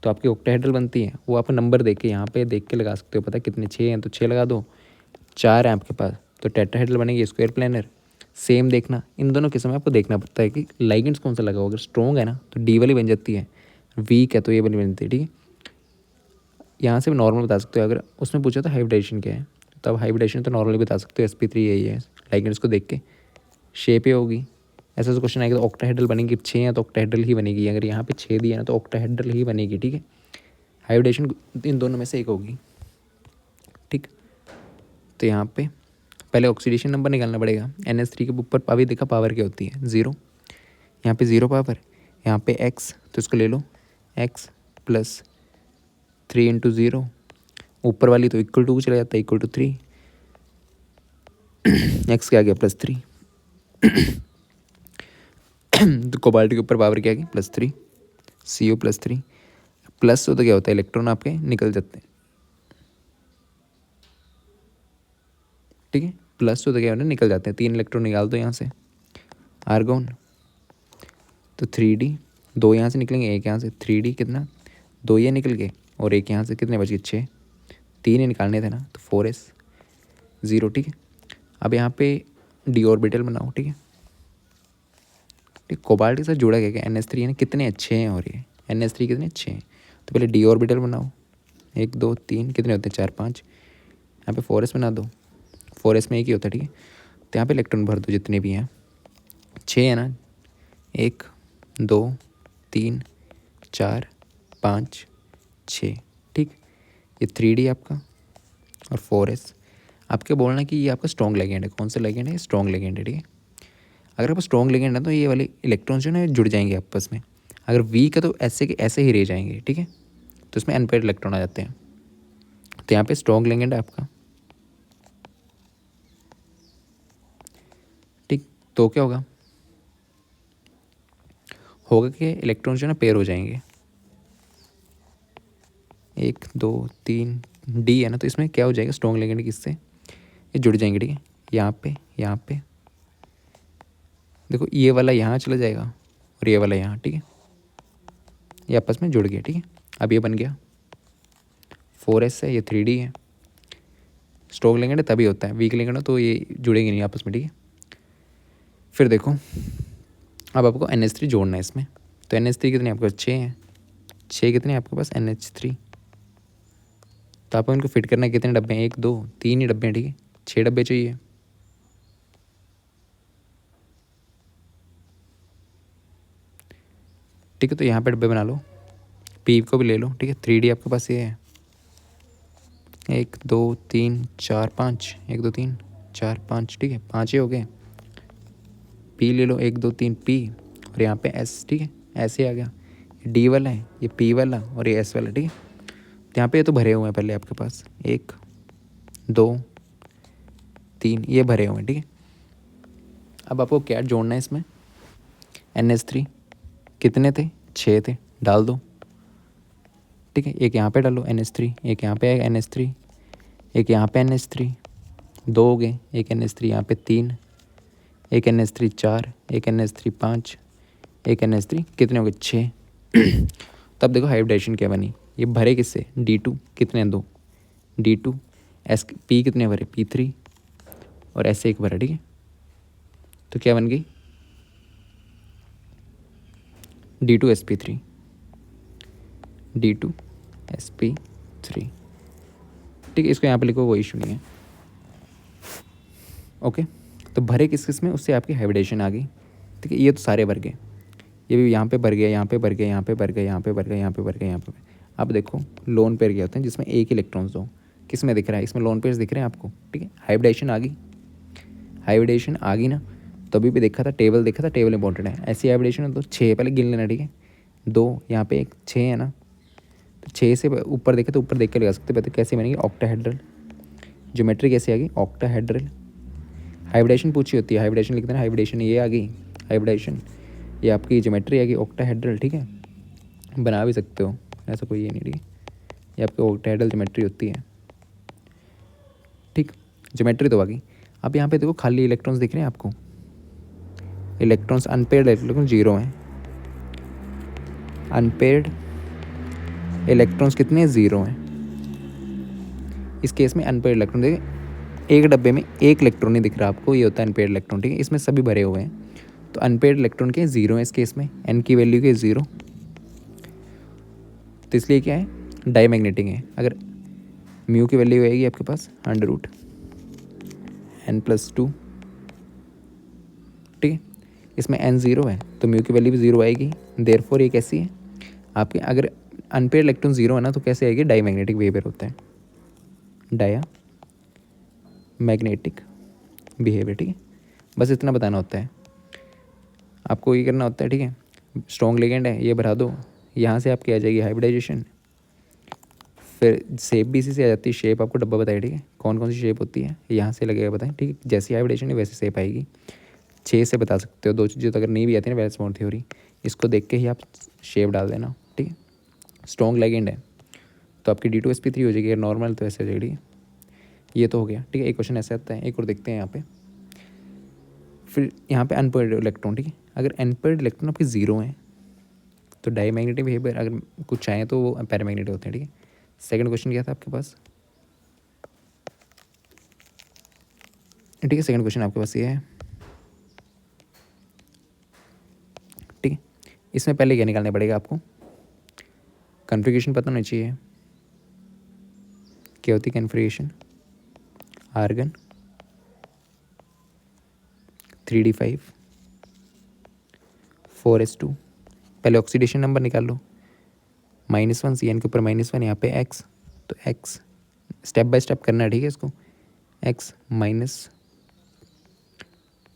तो आपकी ऑक्टाहेड्रल बनती है। वो आप नंबर देख के यहाँ पे देख के लगा सकते हो, पता कितने 6 हैं तो 6 लगा दो। 4 है आपके पास तो टेट्राहेड्रल बनेगी, स्क्वायर प्लेनर। सेम देखना, इन दोनों केस में आपको देखना पड़ता है कि लाइगेंड्स कौन सा लगा हो। अगर स्ट्रॉन्ग है ना तो डी वाली बन जाती है, वीक है तो ये वाली बनती है, ठीक है। यहाँ से भी नॉर्मल बता सकते हो। अगर उसमें पूछा था हाइब्रिडेशन क्या है, तो अब हाइब्रिडेशन तो नॉर्मली बता सकते हो, sp3 यही है। लाइगेंड्स को देख के शेप ही होगी। ऐसा तो क्वेश्चन आएगा तो ऑक्टाहेड्रल बनेगी, 6 है तो ऑक्टाहेड्रल ही बनेगी। अगर यहाँ पे 6 दिया ना तो ऑक्टाहेड्रल ही बनेगी, ठीक है। हाइब्रिडेशन इन दोनों में से एक होगी, ठीक। तो यहाँ पे पहले ऑक्सीडेशन नंबर निकालना पड़ेगा। NH3 के ऊपर अभी देखा पावर क्या होती है, 0। यहाँ पे 0 पावर, यहाँ पे x, तो इसको ले लो, x प्लस 3 इंटू 0, ऊपर वाली तो इक्वल टू चला जाता है, इक्वल टू 3, x क्या आ गया +3। तो कोबाल्ट के ऊपर पावर क्या आ गई, +3, CO +3। प्लस हो तो क्या होता है, इलेक्ट्रॉन आपके निकल जाते हैं, ठीक है। प्लस हो तो क्या होता है, निकल जाते हैं। 3 इलेक्ट्रॉन निकाल दो यहाँ से, आर्गोन तो 3d, 2 यहाँ से निकलेंगे, एक यहाँ से, 3d कितना, 2 ये निकल गए और एक यहाँ से, कितने बच गए, 6। 3 ही निकालने थे ना, तो 4s 0, ठीक है। अब यहाँ पे d ऑर्बिटल बनाओ, ठीक है। ठीक, कोबाल्ट के साथ जुड़ा गया क्या, NH3 है ना, कितने अच्छे हैं, और ये NH3 कितने अच्छे हैं। तो पहले d ऑर्बिटल बनाओ, 1 2 3, कितने होते हैं, 4 5। यहाँ पे 4s बना दो, 4s में एक ही होता है, ठीक है। तो यहाँ पे इलेक्ट्रॉन भर दो जितने भी हैं, 6 है ना, 1 2 3 4 5 6, ठीक। ये 3d आपका और 4s। आपके बोलना कि ये आपका स्ट्रॉन्ग लेगेंड है। कौन सा लेगेंड है, स्ट्रॉन्ग लेगेंड है, ठीक है। अगर आपका स्ट्रॉन्ग लेगेंड है तो ये वाले इलेक्ट्रॉन्स जो है ना जुड़ जाएंगे आपस में। अगर वीक है तो ऐसे के ऐसे ही रह जाएंगे, ठीक है। तो इसमें अनपेयर्ड इलेक्ट्रॉन आ जाते हैं। तो यहाँ पे स्ट्रॉन्ग लेगेंड है आपका, ठीक। तो क्या होगा, कि इलेक्ट्रॉन्स जो है ना पेयर हो जाएंगे, 1 2 3 डी है ना, तो इसमें क्या हो जाएगा, स्ट्रॉन्ग लेगेंड किससे, ये जुड़ जाएंगे, ठीक है। यहाँ पे देखो, ये वाला यहाँ चला जाएगा और ये वाला यहाँ, ठीक है। ये आपस में जुड़ गया, ठीक है। अब ये बन गया 4s है, ये 3d है। स्ट्रॉन्ग लेगेंड है तभी होता है, वीक लेगेंड है तो ये जुड़ेंगे नहीं आपस में, ठीक है। फिर देखो, अब आपको NH3 जोड़ना है इसमें। तो NH3 कितने आपके पास, 6 हैं, 6 कितने आपके पास NH3। तो आपको इनको फिट करना है, कितने डब्बे हैं, 1 2 3 ही डब्बे हैं, ठीक है। 6 डब्बे चाहिए, ठीक है। तो यहाँ पे डब्बे बना लो, पी को भी ले लो, ठीक है। 3d आपके पास ये है, 1 2 3 4 5, 1 2 3 4 5, ठीक है, 5 ही हो गए। पी ले लो, 1 2 3 पी, और यहाँ पे एस, ठीक है, ऐसे आ गया। डी वाला है, ये पी वाला और ये एस वाला, ठीक है। तो यहाँ पे ये तो भरे हुए हैं पहले आपके पास, 1 2 3 ये भरे हुए हैं, ठीक है। अब आपको क्या जोड़ना है इसमें, NH3 कितने थे, 6 थे, डाल दो। ठीक है। एक यहाँ पे डालो NH3, एक यहाँ पे NH3, एक यहाँ पे NH3, 2 हो गए। एक NH3 यहाँ पे 3, एक NH3 4, एक NH3 5, एक NH3 कितने हो गए 6। तब देखो हाइब्रिडाइजेशन क्या बनी, ये भरे किससे D2 कितने 2, D2 S P कितने भरे P3 और ऐसे एक भरा। ठीक है, तो क्या बन गई D2sp3, D2sp3। ठीक है, इसको यहाँ पे लिखो, कोई इशू नहीं है। ओके, तो भरे किस किस में, उससे आपकी हाइब्रिडेशन आ गई। ठीक है, ये तो सारे भर गए, ये भी यहाँ पे भर गया, यहाँ पे भर गया, यहाँ पे भर गया, यहाँ पे भर गया, यहाँ पे भर गया, यहाँ पे। अब देखो लोन पेयर क्या होते हैं जिसमें एक इलेक्ट्रॉन्स दो, किस में दिख रहा है, इसमें लोन पेयर्स दिख रहे हैं आपको। ठीक है, हाइब्रिडेशन आ गई, हाइब्रिडेशन आ गई ना। तभी भी देखा था, टेबल देखा था, टेबल इंपॉर्टेंट है। ऐसी हाइब्रिडेशन है तो 6 पहले गिन लेना। ठीक है, 2 यहाँ पे 1, 6 है ना, तो 6 से ऊपर देखे तो ऊपर देख के लगा सकते हैं। कैसे बनेगी ऑक्टाहेड्रल, ज्योमेट्री कैसे आ गई ऑक्टाहेड्रल। हाइब्रिडेशन पूछी होती है, हाइब्रिडेशन लिखते हैं, हाइब्रिडेशन ये आ गई, हाइब्रिडेशन ये आपकी ज्योमेट्री आ गई ऑक्टाहेड्रल। ठीक है, बना भी सकते हो, ऐसा कोई ये नहीं। ठीक है, ये आपकी ऑक्टाहेड्रल ज्योमेट्री होती है। ठीक, ज्योमेट्री तो आ गई। अब यहाँ पे देखो खाली इलेक्ट्रॉन्स दिख रहे हैं आपको, इलेक्ट्रॉन्स अनपेयर्ड इलेक्ट्रॉन 0 हैं, अनपेयर्ड इलेक्ट्रॉन्स कितने 0 हैं। इस केस में अनपेयर्ड इलेक्ट्रॉन देखिए, एक डब्बे में एक इलेक्ट्रॉन नहीं दिख रहा आपको, ये होता है अनपेयर्ड इलेक्ट्रॉन। ठीक है, इसमें सभी भरे हुए हैं, तो अनपेयर्ड इलेक्ट्रॉन के 0 है इस केस में, n की वैल्यू के 0, तो इसलिए क्या है डाईमैग्नेटिक है। अगर म्यू की वैल्यू आएगी आपके पास √n+2। ठीक है, इसमें n 0 है तो म्यू की वैल्यू भी 0 आएगी। देयरफॉर ये कैसी है आपके, अगर अनपेयर्ड इलेक्ट्रॉन 0 है ना तो कैसे आएगी, डाईमैग्नेटिक बिहेवियर होता है, डाया मैग्नेटिक बिहेवियर। ठीक है, बस इतना बताना होता है आपको, ये करना होता है। ठीक है, स्ट्रॉन्ग लिगेंड है, ये भरा दो, यहाँ से आपकी आ जाएगी हाइब्रिडाइजेशन। फिर शेप भी इसी से आ जाती है, शेप आपको डब्बा बताया। ठीक है, कौन कौन सी शेप होती है यहाँ से लगेगा बताएं। ठीक है, जैसी हाइब्रिडेशन है वैसे शेप आएगी। 6 से बता सकते हो, 2 चीज़ें तो अगर नहीं भी आती है ना वैलेंस बॉन्ड थ्योरी, इसको देख के ही आप शेप डाल देना। ठीक है, स्ट्रॉन्ग लिगेंड है तो आपकी D2sp3 हो जाएगी, अगर नॉर्मल तो ऐसे हो जाएगी। ठीक है, ये तो हो गया। ठीक है, एक क्वेश्चन ऐसा आता है, एक और देखते हैं यहाँ पे। फिर यहाँ पे अनपेयर्ड इलेक्ट्रॉन। ठीक है, अगर अनपेयर्ड इलेक्ट्रॉन आपके 0 हैं तो डाईमैग्नेटिक बिहेवियर अगर कुछ चाहें तो वो पैरामैग्नेटिक होते हैं। ठीक है, सेकंड क्वेश्चन क्या था आपके पास। ठीक है, सेकंड क्वेश्चन आपके पास ये है। ठीक है, इसमें पहले क्या निकालना पड़ेगा आपको, कन्फिगरेशन पता होना चाहिए। क्या होती है कन्फिगरेशन, आर्गन 3d5 4s2। पहले ऑक्सीडेशन नंबर निकाल लो, -1 CN के ऊपर -1, यहाँ पे x, तो x स्टेप बाय स्टेप करना है। ठीक है, इसको x -1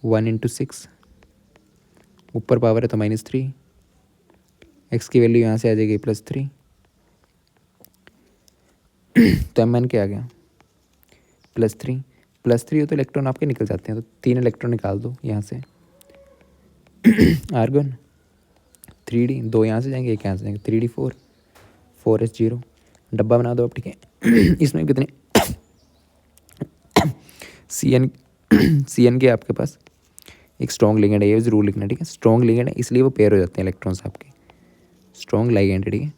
× 6, ऊपर पावर है तो -3, x की वैल्यू यहाँ से आ जाएगी +3, तो mn क्या आ गया +3, +3 हो तो इलेक्ट्रॉन आपके निकल जाते हैं, तो 3 इलेक्ट्रॉन निकाल दो यहाँ से। आर्गन 3d, 2 यहाँ से जाएंगे, एक यहाँ से जाएंगे, 3d4 4s0, डब्बा बना दो अब। ठीक है, इसमें कितने CN के आपके पास एक स्ट्रॉन्ग लिगेंड है, ये जरूर लिखना। ठीक है, स्ट्रॉन्ग लिगेंड है इसलिए वो पेयर हो जाते हैं इलेक्ट्रॉन्स आपके, स्ट्रॉन्ग लिगेंड है। ठीक है,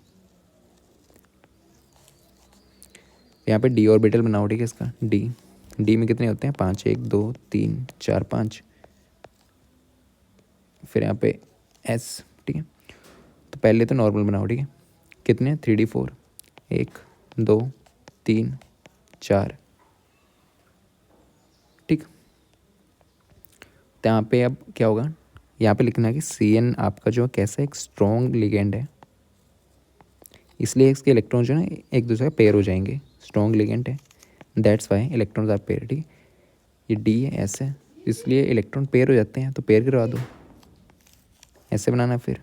यहाँ पे d ऑर्बिटल बनाओ। ठीक है, इसका d में कितने होते हैं 5, 1 2 3 4 5, फिर यहाँ पे s। ठीक है, तो पहले तो नॉर्मल बनाओ। ठीक है, कितने 3d4, 1 2 3 4। ठीक, तो यहाँ पे अब क्या होगा, यहाँ पे लिखना है कि CN आपका जो कैसा एक स्ट्रॉन्ग लिगेंड है, इसलिए इसके इलेक्ट्रॉन जो है ना एक दूसरे का पेयर हो जाएंगे, स्ट्रॉन्ग लिगेंड है, that's why electrons are pair. ठीक है, ये D है, S है, इसलिए इलेक्ट्रॉन पेयर हो जाते हैं, तो पेयर करवा दो, ऐसे बनाना। फिर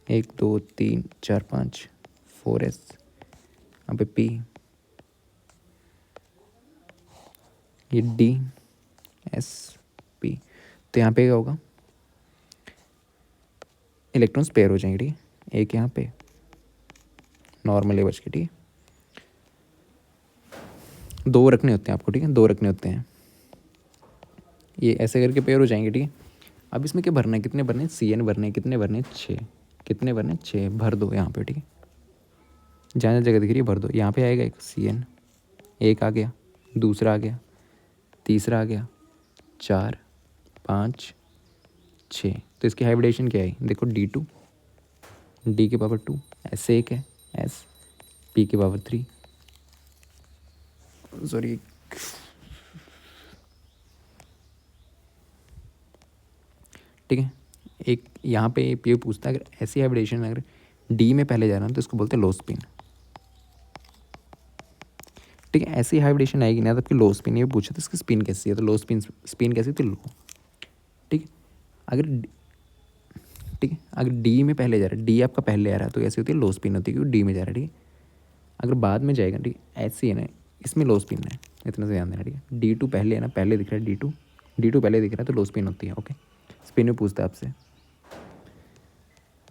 1 2 3 4 5 4s, यहाँ पे P, ये DsP, तो यहाँ पे क्या होगा इलेक्ट्रॉन्स पेयर हो जाएंगे। ठीक है, एक यहाँ पे नॉर्मल ए बच के, ठीक है। 2 रखने होते हैं आपको, ठीक है, 2 रखने होते हैं। ये ऐसे करके पेयर हो जाएंगे, ठीक है। अब इसमें क्या भरना है, कितने भरने हैं, CN भरने हैं, कितने भरने हैं, 6। कितने भरने हैं, 6 भर दो यहाँ पे, ठीक है। जहाँ जगह दिख रही है भर दो। यहाँ पे आएगा एक CN, एक आ गया, दूसरा आ गया, तीसरा आ गया, 4 5 6। तो इसकी हाइब्रिडेशन क्या है, देखो D2, D की पावर 2, S एक है, S P की पावर 3, सॉरी, ठीक है। एक यहाँ पे ये पूछता है, अगर ऐसी हाइब्रिडेशन अगर D में पहले जा रहा है तो इसको बोलते हैं लो स्पिन, ठीक है। ऐसी हाइब्रिडेशन आएगी ना, तो आपकी लो स्पिन, ये पूछा था इसकी स्पिन कैसी है, तो लो स्पिन, स्पिन कैसी थी, लो, ठीक है। अगर ठीक है, अगर D में पहले जा रहा है, D आपका पहले आ रहा है, तो ऐसी होती है लो स्पिन होती है, क्योंकि D में जा रहा है, ठीक है। अगर बाद में जाएगा, ठीक है, ऐसी है ना, इसमें लो स्पिन है, इतना से ध्यान देना, ठीक है। D2 पहले है ना, पहले दिख रहा है D2 पहले दिख रहा है, तो लो स्पिन होती है, ओके। स्पिन में पूछता है आपसे,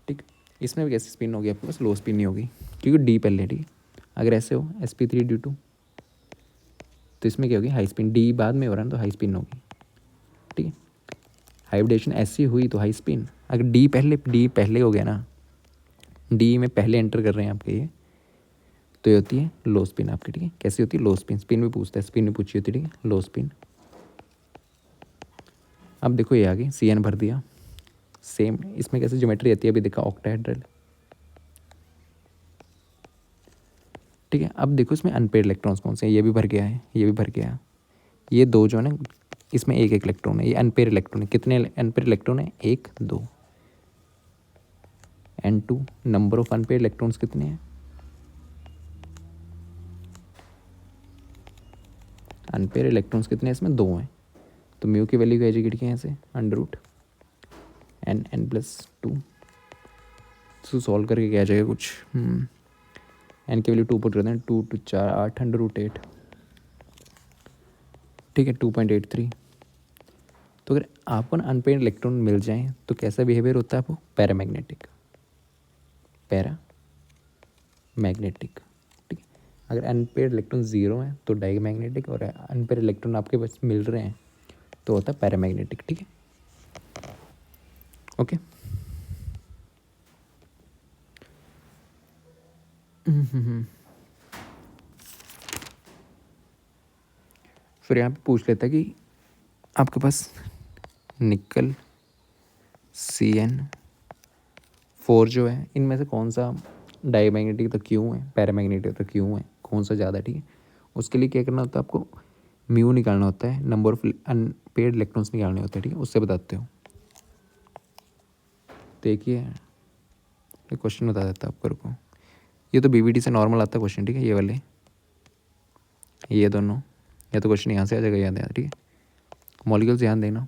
ठीक। इसमें भी कैसे स्पिन होगी आपके पास, लो स्पिन नहीं होगी, क्योंकि D पहले, ठीक है। अगर ऐसे हो sp3d2, तो इसमें क्या होगी, हाई स्पिन। D बाद में हो रहा है ना, तो हाई स्पिन होगी, ठीक है। हाइब्रिडेशन ऐसी हुई तो हाई स्पिन। अगर D पहले हो गया ना, D में पहले एंटर कर रहे हैं आपके ये, तो ये होती है लो स्पिन आपकी, ठीक है। कैसी होती है, लो स्पिन। स्पिन में पूछता है, स्पिन में पूछी होती है, ठीक है, लो स्पिन। अब देखो ये आ गई, CN भर दिया। सेम इसमें कैसे ज्योमेट्री आती है, अभी देखा ऑक्टाहेड्रल, ठीक है। अब देखो इसमें अनपेड इलेक्ट्रॉन्स कौन से हैं, ये भी भर गया है, ये भी भर गया है। ये 2 जो है ना, इसमें एक एक इलेक्ट्रॉन है, ये अनपेड इलेक्ट्रॉन है। कितने अनपेड इलेक्ट्रॉन है, 1 2। N2 number of unpaired electrons कितने हैं, अनपेड इलेक्ट्रॉन्स कितने हैं इसमें, 2 हैं। तो म्यू की वैल्यू क्या आ जाएगी, ठीक है, यहाँ से √n+2। इसको सॉल्व करके क्या आ जाएगा कुछ, n की वैल्यू 2 पुट करते हैं, 2 2 4 8 √8, ठीक है, 2.83। तो अगर आपको ना अनपेड इलेक्ट्रॉन मिल जाए तो कैसा बिहेवियर होता है आपको, पैरामैग्नेटिक, पैरामैग्नेटिक, ठीक है। अगर अनपेड इलेक्ट्रॉन 0 है तो डायमैग्नेटिक, और अनपेड इलेक्ट्रॉन आपके पास मिल रहे हैं तो होता है पैरामैग्नेटिक, ठीक है, ओके। फिर यहाँ पे पूछ लेता है कि आपके पास निकल CN4 जो है, इनमें से कौन सा डायमैग्नेटिक तो क्यों है, पैरामैग्नेटिक तो क्यों है, कौन सा ज़्यादा, ठीक है। उसके लिए क्या करना होता है आपको, म्यू निकालना होता है, नंबर ऑफ अनपेड इलेक्ट्रॉन्स निकालने होते हैं, ठीक है, उससे बताते हो। देखिए ये क्वेश्चन बता देता है आपको, रुको। ये तो BBT से नॉर्मल आता है क्वेश्चन, ठीक है, ये वाले, ये दोनों, या तो क्वेश्चन यहाँ से आ जाएगा, याद है, ठीक है। मॉलिक्यूल्स ध्यान देना,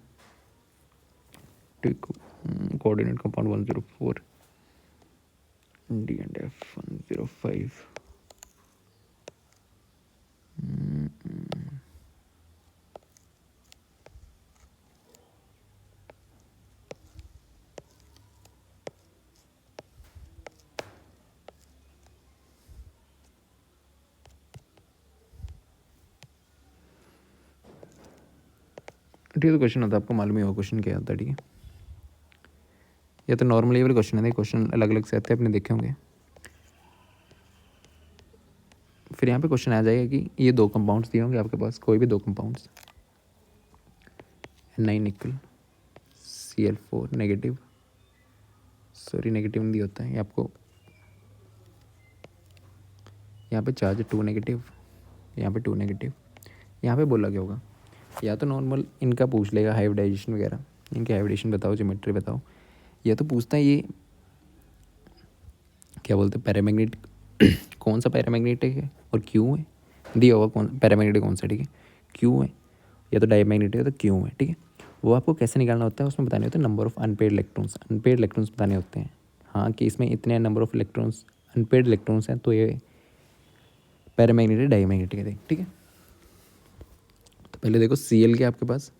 ठीक। Coordinate compound 104, D&F 105। ठीक है, तो क्वेश्चन होता है, आपको मालूम ही होगा क्वेश्चन क्या होता है, ठीक है। या तो नॉर्मल लेवल क्वेश्चन है, क्वेश्चन अलग अलग से आते हैं, आपने देखे होंगे। फिर यहाँ पे क्वेश्चन आ जाएगा कि ये 2 कंपाउंड्स दिए होंगे आपके पास, कोई भी 2 कंपाउंड्स, Ni निकल, Cl4 नेगेटिव, सॉरी नेगेटिव नहीं दिया होता है ये आपको, यहाँ पे चार्ज 2 नेगेटिव, यहाँ पे 2 नेगेटिव। यहाँ पे बोला क्या होगा, या तो नॉर्मल इनका पूछ लेगा हाइब्रिडाइजेशन वगैरह, इनकी हाइब्रिडेशन बताओ, ज्योमेट्री बताओ, या तो पूछता है ये क्या बोलते हैं, पैरामैग्नेटिक कौन सा पैरामैग्नेटिक है और क्यों है, दिया होगा कौन पैरामैग्नेटिक कौन सा, ठीक है, क्यों है, या तो डायमैग्नेटिक है तो क्यों है, ठीक है। वो आपको कैसे निकालना होता है, उसमें बताने होते हैं नंबर ऑफ अनपेड इलेक्ट्रॉन्स बताने होते हैं, हाँ, कि इसमें इतने number of electrons unpaired electrons हैं, तो ये पैरामैग्नेटिक डायमैग्नेटिक है, ठीक है। तो पहले देखो Cl के आपके पास,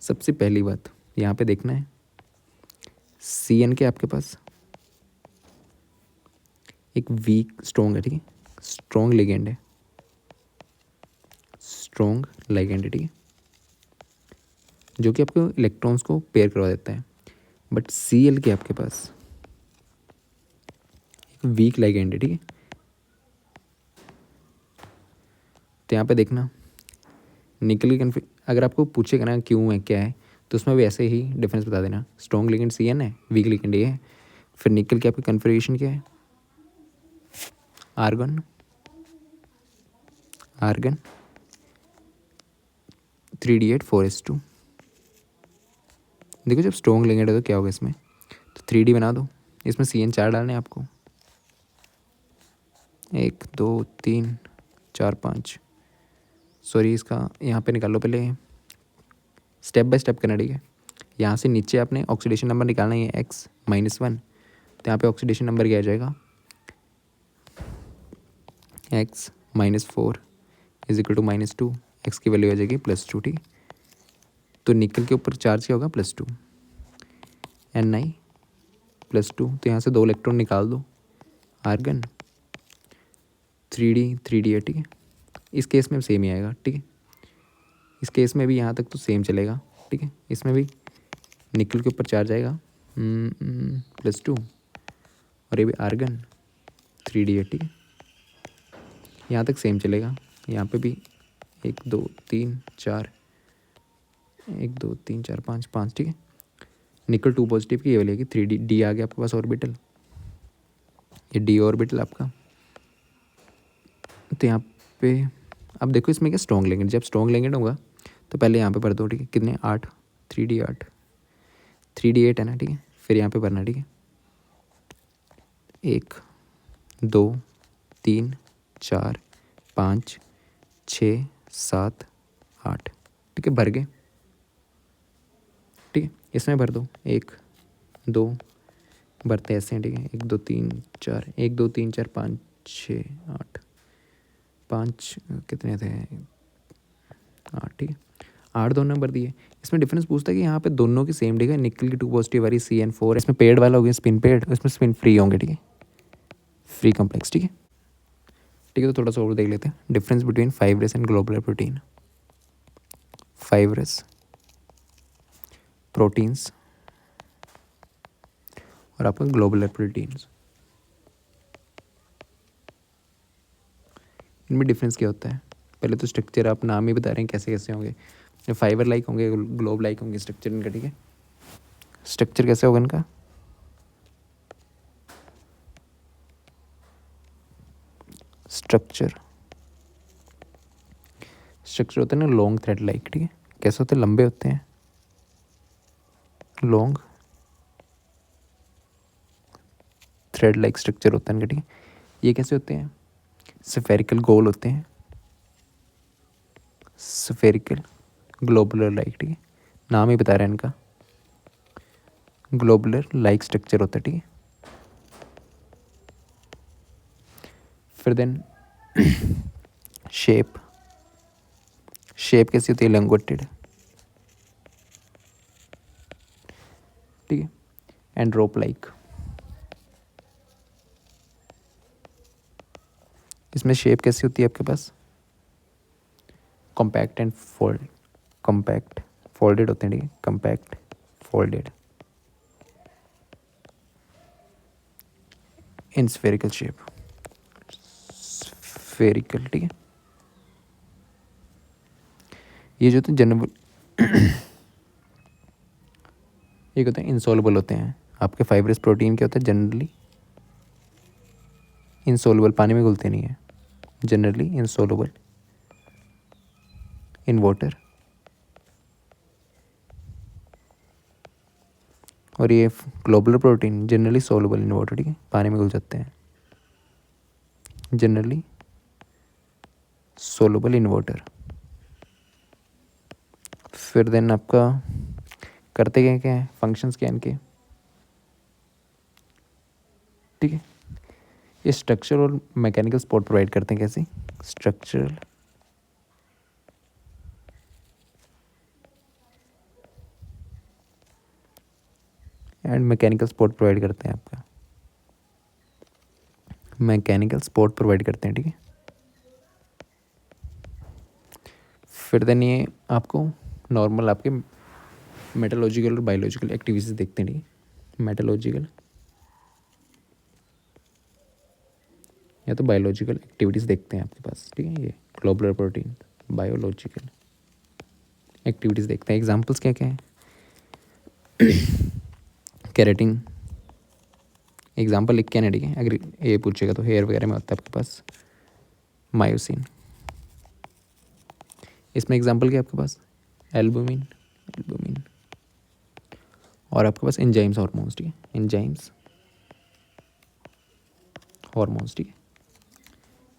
सबसे पहली बात यहाँ पे देखना है, CN के आपके पास एक वीक स्ट्रॉन्ग है, ठीक है, स्ट्रॉन्ग लिगेंड है, स्ट्रॉन्ग लिगेंड है, ठीक है, जो कि आपको इलेक्ट्रॉन्स को पेयर करवा देता है। बट Cl के आपके पास एक वीक लिगेंड है, ठीक है। तो यहाँ पे देखना निकल की अगर आपको पूछेगा ना क्यों है क्या है, तो उसमें भी ऐसे ही डिफरेंस बता देना। स्ट्रॉन्ग लिगेंड Cn है, वीक लिगेंड ये है। फिर निकल की आपकी कन्फिगरेशन क्या है, आर्गन, आर्गन 3d8 4s2। देखो जब स्ट्रॉन्ग लिगेंड है तो क्या होगा इसमें, तो 3d बना दो। इसमें Cn 4 डालने हैं आपको, 1 2 3 4 5। सॉरी इसका यहाँ पे निकाल लो पहले, स्टेप बाय स्टेप करना, ठीक है। यहाँ से नीचे आपने ऑक्सीडेशन नंबर निकालना है x-1, तो यहाँ पे ऑक्सीडेशन नंबर क्या आ जाएगा, x-4 is equal to -2, x की वैल्यू आ जाएगी +2, ठीक। तो निकल के ऊपर चार्ज क्या होगा, +2, Ni +2। तो यहाँ से 2 इलेक्ट्रॉन निकाल दो, आर्गन 3d8, ठीक है। इस केस में सेम ही आएगा, ठीक है। इस केस में भी यहाँ तक तो सेम चलेगा, ठीक है। इसमें भी निकल के ऊपर चार्ज आएगा +2, और ये भी आर्गन 3d8, ठीक है। यहाँ तक सेम चलेगा। यहाँ पे भी 1 2 3 4, 1 2 3 4 5 5, ठीक है। निकल 2 पॉजिटिव की ये वाली 3d आ गया आपके पास ऑर्बिटल, ये d ऑर्बिटल आपका। तो यहाँ पे अब देखो इसमें क्या स्ट्रॉन्ग लिगेंड, जब स्ट्रॉन्ग लिगेंड होगा तो पहले यहाँ पे भर दो, ठीक है। कितने 8, 3d8, 3d8 है ना, ठीक है। फिर यहाँ पे भरना, ठीक है, 1 2 3 4 5 6 7 8, ठीक है, भर गए, ठीक है। इसमें भर दो 1 2, भरते ऐसे हैं, ठीक है, 1 2 3 4, 1 2 3 4 5 6 8, 5 कितने थे 8, ठीक है। 8 दोनों नंबर दिए। इसमें डिफरेंस पूछता है कि यहाँ पे दोनों की सेम, ठीक है। निकल की 2 पॉजिटिव वाली CN4, इसमें पेड वाला हो गया स्पिन पेड, इसमें स्पिन फ्री होंगे, ठीक है, फ्री कॉम्प्लेक्स, ठीक है। ठीक है, तो थोड़ा सा और देख लेते हैं difference between fibrous and globular protein. Fibrous proteins और आपका ग्लोबुलर प्रोटीन्स, इनमें डिफरेंस क्या होता है। पहले तो स्ट्रक्चर आप नाम ही बता रहे हैं कैसे कैसे होंगे, फाइबर लाइक होंगे, ग्लोब लाइक होंगे स्ट्रक्चर इनका, ठीक है। स्ट्रक्चर कैसे होगा इनका, स्ट्रक्चर स्ट्रक्चर होते हैं ना लॉन्ग थ्रेड लाइक, ठीक है। कैसे होते हैं, लंबे होते हैं, लॉन्ग थ्रेड लाइक स्ट्रक्चर होता है इनका, ठीक है। ये कैसे होते हैं, स्फेरिकल गोल होते हैं, स्फेरिकल ग्लोबुलर लाइक, ठीक है, नाम ही बता रहे हैं इनका, ग्लोबुलर लाइक स्ट्रक्चर होता है, ठीक है। फिर देन शेप, शेप कैसी होती है, लैंगोटेड, ठीक है, एंड रोप लाइक। इसमें शेप कैसी होती है आपके पास, compact and fold, compact folded होते हैं, ठीक है, compact folded in spherical shape, spherical, ठीक है। ये जो होते हैं जनरल ये होते हैं इंसॉल्युबल होते हैं। आपके फाइब्रस प्रोटीन क्या होता है, जनरली इंसॉल्युबल, पानी में घुलते नहीं है, जनरली इंसॉल्युबल इन वाटर। और ये globular protein generally soluble in water, ठीक है, पानी में घुल जाते हैं, जनरली सॉल्युबल इन वाटर। फिर देन आपका करते क्या क्या है, फंक्शंस क्या हैं इनके, ठीक है। ये स्ट्रक्चर और मैकेनिकल सपोर्ट प्रोवाइड करते हैं, कैसे, structural and mechanical support provide करते हैं आपका। मैकेनिकल सपोर्ट प्रोवाइड करते हैं, ठीक है। फिर देन ये आपको नॉर्मल आपके मेटालॉजिकल और बायोलॉजिकल एक्टिविटीज़ देखते हैं, ठीक है। मेटालॉजिकल या तो बायोलॉजिकल एक्टिविटीज़ देखते हैं आपके पास, ठीक है। ये ग्लोबुलर प्रोटीन, बायोलॉजिकल एक्टिविटीज़ देखते हैं। एग्जांपल्स क्या क्या हैं? केराटिन एग्जांपल लिख के ना, ठीक है। अगर ये पूछेगा तो हेयर वगैरह में होता है आपके पास मायोसिन। इसमें एग्जांपल क्या है आपके पास? Albumin, albumin. और आपके पास एंजाइम्स हार्मोन्स, ठीक है। एंजाइम्स हार्मोन्स, ठीक है।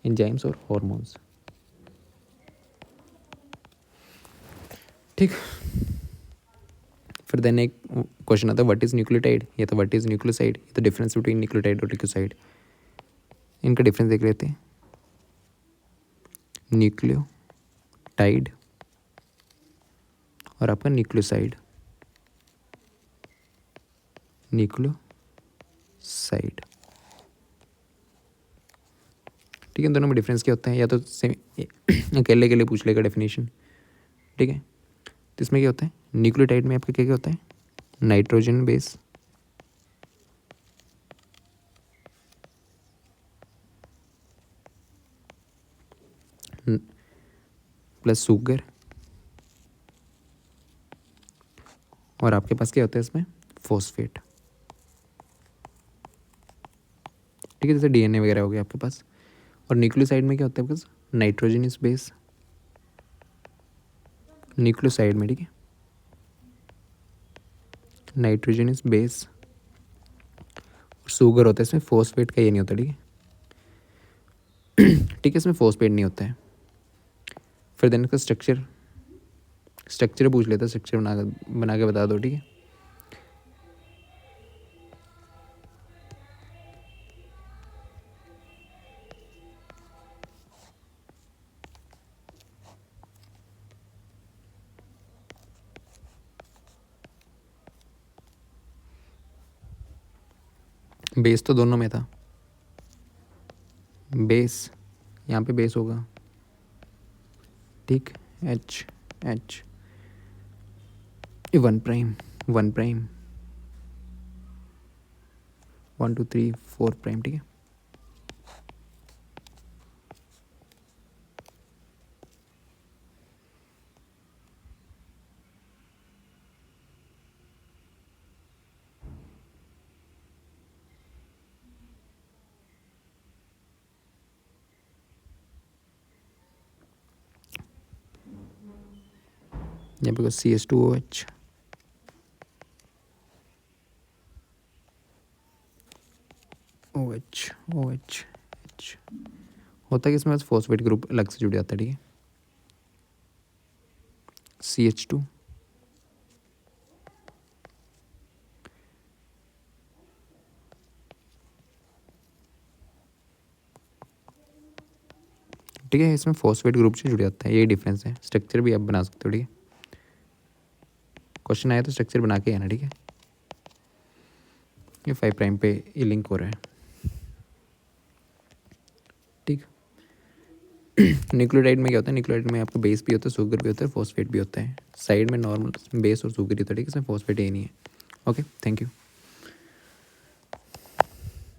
एंजाइम्स और हार्मोन्स, ठीक। फिर देन एक क्वेश्चन आता है व्हाट इज़ न्यूक्लियोटाइड, या तो व्हाट इज़ न्यूक्लियोसाइड, या तो डिफरेंस बिटवीन न्यूक्लियोटाइड और ल्यूकोसाइड। इनका डिफरेंस देख लेते हैं। न्यूक्लियोटाइड और आपका न्यूक्लियोसाइड, न्यूक्लियोसाइड, ठीक है। दोनों में डिफरेंस क्या होता है? या तो सेम अकेले के लिए पूछ लेगा डेफिनेशन, ठीक है। तो इसमें क्या होता है? न्यूक्लियोटाइड में आपका क्या क्या होता है? नाइट्रोजन बेस, प्लस शुगर, और आपके पास क्या होता है इसमें? फॉस्फेट, ठीक है। जैसे डीएनए वगैरह हो गया आपके पास। और न्यूक्लियोसाइड में क्या होता है आपके पास? नाइट्रोजन इज बेस, न्यूक्लियोसाइड में, ठीक है। नाइट्रोजन इज बेस, शुगर होता है इसमें, फॉस्फेट का ये नहीं होता, ठीक है। ठीक है, इसमें फॉस्फेट नहीं होता है। फिर देन इसका स्ट्रक्चर पूछ लेता है, स्ट्रक्चर बना के बता दो, ठीक है। बेस तो दोनों में था, बेस यहाँ पे बेस होगा, ठीक। H H 1 prime 1 prime 1 2 3 4 prime, ठीक है। यहाँ पे CH2OH, OH OH H होता है कि इसमें बस फॉस्फेट ग्रुप अलग से जुड़ जाता है, ठीक है। CH2 ठीक है, इसमें फॉस्फेट ग्रुप से जुड़ जाता है, यही डिफरेंस है। स्ट्रक्चर भी आप बना सकते हो, ठीक है। क्वेश्चन आया तो स्ट्रक्चर बना के आना, ठीक है। ये 5 प्राइम पे ये लिंक हो रहा है, ठीक। न्यूक्लियोटाइड में क्या होता है? न्यूक्लियोटाइड में आपका बेस भी होता है, शुगर भी होता है, फॉस्फेट भी होता है। साइड में नॉर्मल बेस और शुगर ही होता है, ठीक है। इसमें फॉस्फेट ही नहीं है। Okay, thank you.